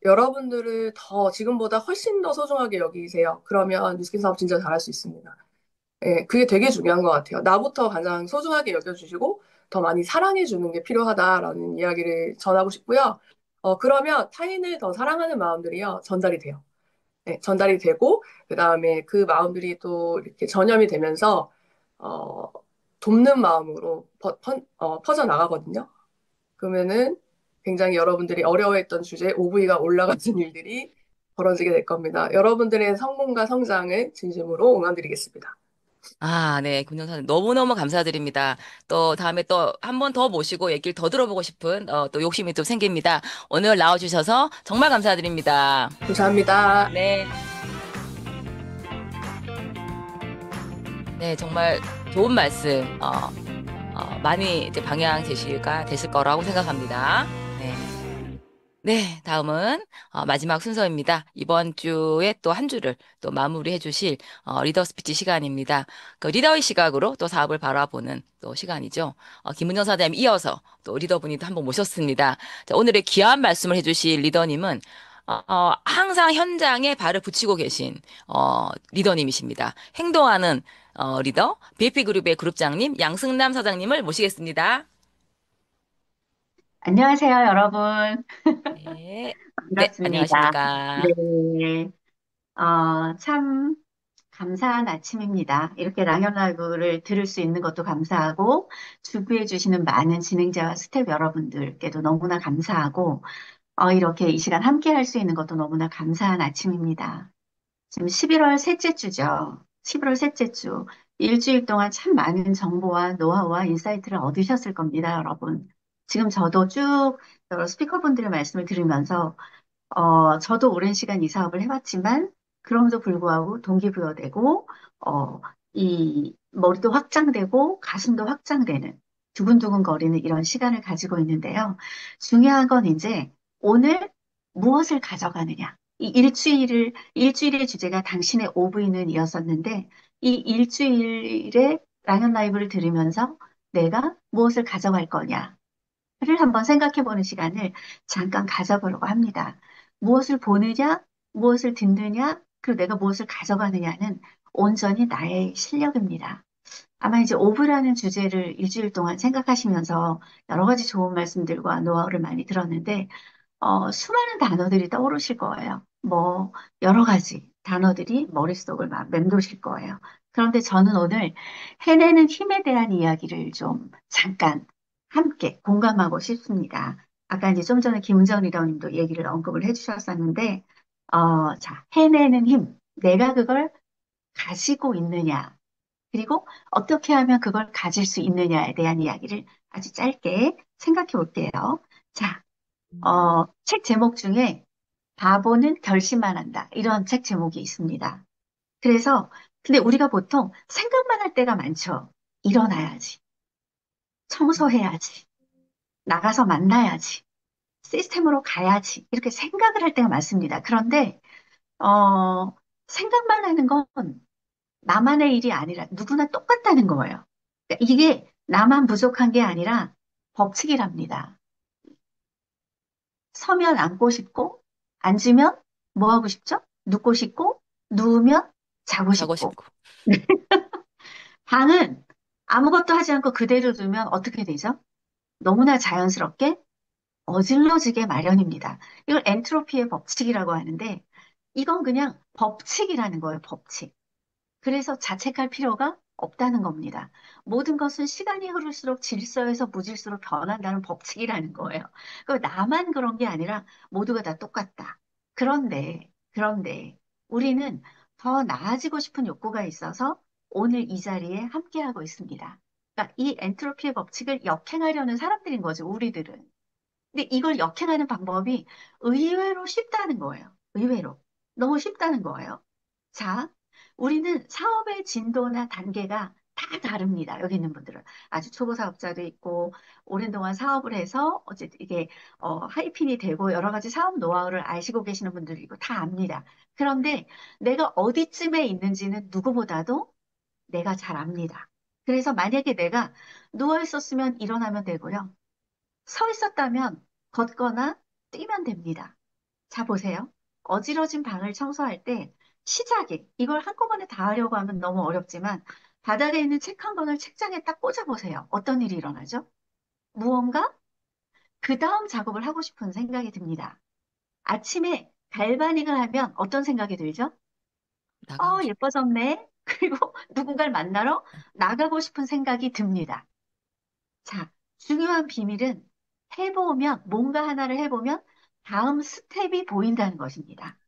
여러분들을 더 지금보다 훨씬 더 소중하게 여기세요. 그러면 뉴스킨 사업 진짜 잘할 수 있습니다. 예, 그게 되게 중요한 것 같아요. 나부터 가장 소중하게 여겨주시고 더 많이 사랑해주는 게 필요하다라는 이야기를 전하고 싶고요. 그러면 타인을 더 사랑하는 마음들이요, 전달이 돼요. 네, 전달이 되고, 그 다음에 그 마음들이 또 이렇게 전염이 되면서, 어, 돕는 마음으로 퍼져나가거든요. 그러면은 굉장히 여러분들이 어려워했던 주제 OV가 올라가는 일들이 벌어지게 될 겁니다. 여러분들의 성공과 성장을 진심으로 응원드리겠습니다. 네. 김전 사장님 너무너무 감사드립니다. 또 다음에 또 한 번 더 모시고 얘기를 더 들어보고 싶은, 또 욕심이 또 생깁니다. 오늘 나와주셔서 정말 감사드립니다. 감사합니다. 네. 네, 정말 좋은 말씀, 많이 이제 방향 제시가 됐을 거라고 생각합니다. 네. 네, 다음은 마지막 순서입니다. 이번 주에 또 한 주를 또 마무리해 주실 리더 스피치 시간입니다. 그 리더의 시각으로 또 사업을 바라보는 또 시간이죠. 김은정 사장님 이어서 또 리더분이 또 한 번 모셨습니다. 자, 오늘의 귀한 말씀을 해주실 리더님은 항상 현장에 발을 붙이고 계신 리더님이십니다. 행동하는 리더 BF그룹의 그룹장님 양승남 사장님을 모시겠습니다. 안녕하세요, 여러분. 네, 네, 반갑습니다. 안녕하십니까. 네, 참 감사한 아침입니다. 이렇게 랑연 라이브를 들을 수 있는 것도 감사하고, 주구해 주시는 많은 진행자와 스태프 여러분들께도 너무나 감사하고, 이렇게 이 시간 함께 할 수 있는 것도 너무나 감사한 아침입니다. 지금 11월 셋째 주죠. 11월 셋째 주. 일주일 동안 참 많은 정보와 노하우와 인사이트를 얻으셨을 겁니다, 여러분. 지금 저도 쭉 여러 스피커분들의 말씀을 들으면서 저도 오랜 시간 이 사업을 해왔지만, 그럼에도 불구하고 동기부여되고, 이 머리도 확장되고, 가슴도 확장되는, 두근두근 거리는 이런 시간을 가지고 있는데요. 중요한 건 이제 오늘 무엇을 가져가느냐. 이 일주일의 주제가 당신의 오브이는 이었었는데, 이 일주일의 랑연 라이브를 들으면서 내가 무엇을 가져갈 거냐를 한번 생각해 보는 시간을 잠깐 가져보려고 합니다. 무엇을 보느냐, 무엇을 듣느냐, 그리고 내가 무엇을 가져가느냐는 온전히 나의 실력입니다. 아마 이제 오브라는 주제를 일주일 동안 생각하시면서 여러 가지 좋은 말씀들과 노하우를 많이 들었는데, 수많은 단어들이 떠오르실 거예요. 뭐, 여러 가지 단어들이 머릿속을 막 맴도실 거예요. 그런데 저는 오늘 해내는 힘에 대한 이야기를 좀 잠깐 함께 공감하고 싶습니다. 아까 이제 좀 전에 김은정 리더님도 얘기를 언급을 해주셨었는데, 자, 해내는 힘. 내가 그걸 가지고 있느냐. 그리고 어떻게 하면 그걸 가질 수 있느냐에 대한 이야기를 아주 짧게 생각해 볼게요. 자, 책 제목 중에 바보는 결심만 한다. 이런 책 제목이 있습니다. 그래서, 근데 우리가 보통 생각만 할 때가 많죠. 일어나야지. 청소해야지. 나가서 만나야지. 시스템으로 가야지. 이렇게 생각을 할 때가 많습니다. 그런데, 생각만 하는 건 나만의 일이 아니라 누구나 똑같다는 거예요. 그러니까 이게 나만 부족한 게 아니라 법칙이랍니다. 서면 앉고 싶고, 앉으면 뭐 하고 싶죠? 눕고 싶고, 누우면 자고 자고 싶고. 싶고. 방은 아무것도 하지 않고 그대로 두면 어떻게 되죠? 너무나 자연스럽게 어질러지게 마련입니다. 이걸 엔트로피의 법칙이라고 하는데, 이건 그냥 법칙이라는 거예요, 법칙. 그래서 자책할 필요가 없다는 겁니다. 모든 것은 시간이 흐를수록 질서에서 무질서로 변한다는 법칙이라는 거예요. 그 나만 그런 게 아니라 모두가 다 똑같다. 그런데 우리는 더 나아지고 싶은 욕구가 있어서 오늘 이 자리에 함께하고 있습니다. 그러니까 이 엔트로피의 법칙을 역행하려는 사람들인 거죠, 우리들은. 근데 이걸 역행하는 방법이 의외로 쉽다는 거예요. 의외로. 너무 쉽다는 거예요. 자, 우리는 사업의 진도나 단계가 다 다릅니다. 여기 있는 분들은. 아주 초보 사업자도 있고, 오랜 동안 사업을 해서, 어쨌든 이게, 하이핀이 되고, 여러 가지 사업 노하우를 아시고 계시는 분들도 있고, 다 압니다. 그런데 내가 어디쯤에 있는지는 누구보다도 내가 잘 압니다. 그래서 만약에 내가 누워 있었으면 일어나면 되고요. 서 있었다면 걷거나 뛰면 됩니다. 자, 보세요. 어지러진 방을 청소할 때 시작이, 이걸 한꺼번에 다 하려고 하면 너무 어렵지만 바닥에 있는 책 한 권을 책장에 딱 꽂아보세요. 어떤 일이 일어나죠? 무언가 그 다음 작업을 하고 싶은 생각이 듭니다. 아침에 갈바닉을 하면 어떤 생각이 들죠? 나가고 싶고. 예뻐졌네. 그리고 누군가를 만나러 나가고 싶은 생각이 듭니다. 자, 중요한 비밀은 뭔가 하나를 해보면 다음 스텝이 보인다는 것입니다.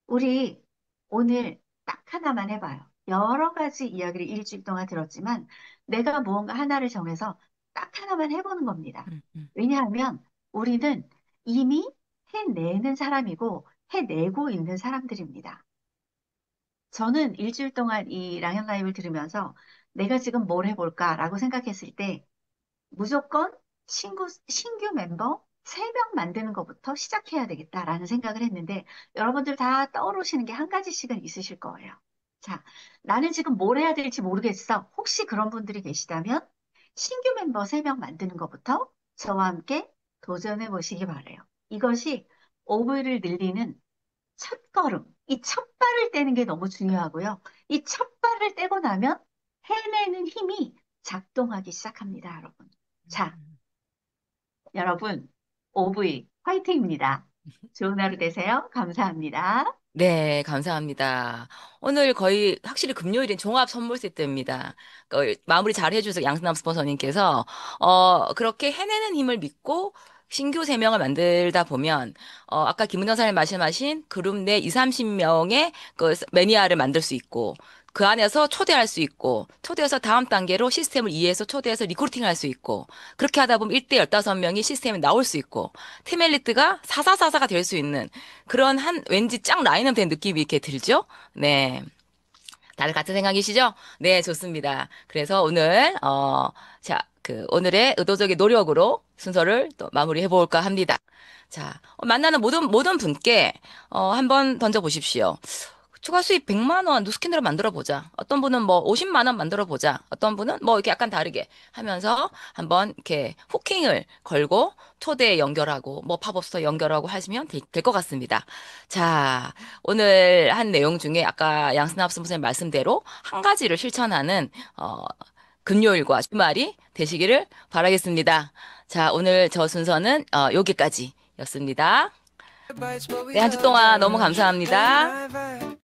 우리 오늘 딱 하나만 해봐요. 여러 가지 이야기를 일주일 동안 들었지만 내가 무언가 하나를 정해서 딱 하나만 해보는 겁니다. 음, 음. 왜냐하면 우리는 이미 해내는 사람이고 해내고 있는 사람들입니다. 저는 일주일 동안 이 랑연 라이브를 들으면서 내가 지금 뭘 해볼까라고 생각했을 때 무조건 신규 멤버 3명 만드는 것부터 시작해야 되겠다라는 생각을 했는데 여러분들 다 떠오르시는 게 한 가지씩은 있으실 거예요. 자, 나는 지금 뭘 해야 될지 모르겠어. 혹시 그런 분들이 계시다면 신규 멤버 3명 만드는 것부터 저와 함께 도전해 보시기 바래요. 이것이 오브를 늘리는 첫걸음, 이 첫 발을 떼는 게 너무 중요하고요. 이 첫 발을 떼고 나면 해내는 힘이 작동하기 시작합니다, 여러분. 자, 여러분, 오브이 화이팅입니다. 좋은 하루 되세요. 감사합니다. 네, 감사합니다. 오늘 거의 확실히 금요일인 종합 선물 세트입니다. 마무리 잘 해주셔서 양승남 스폰서님께서, 그렇게 해내는 힘을 믿고 신규 3명을 만들다 보면, 아까 김은정 사장님 말씀하신 그룹 내 2, 30명의 그 매니아를 만들 수 있고, 그 안에서 초대할 수 있고, 초대해서 다음 단계로 시스템을 이해해서 초대해서 리크루팅을 할 수 있고, 그렇게 하다 보면 1대 15명이 시스템에 나올 수 있고, 테멜리트가 사사사사가 될 수 있는 그런 왠지 짱 라인업 된 느낌이 이렇게 들죠? 네. 다들 같은 생각이시죠? 네, 좋습니다. 그래서 오늘, 자, 그 오늘의 의도적인 노력으로 순서를 또 마무리해 볼까 합니다. 자, 만나는 모든 분께 한번 던져 보십시오. 추가 수입 100만 원 누스킨으로 만들어 보자. 어떤 분은 뭐 50만 원 만들어 보자. 어떤 분은 뭐 이렇게 약간 다르게 하면서 한번 이렇게 후킹을 걸고 초대에 연결하고 뭐 팝업스토어 연결하고 하시면 될 것 같습니다. 자, 오늘 한 내용 중에 아까 양스나프 선생님 말씀대로 한 가지를 실천하는 금요일과 주말이 되시기를 바라겠습니다. 자, 오늘 저 순서는 여기까지였습니다. 네, 한 주 동안 너무 감사합니다.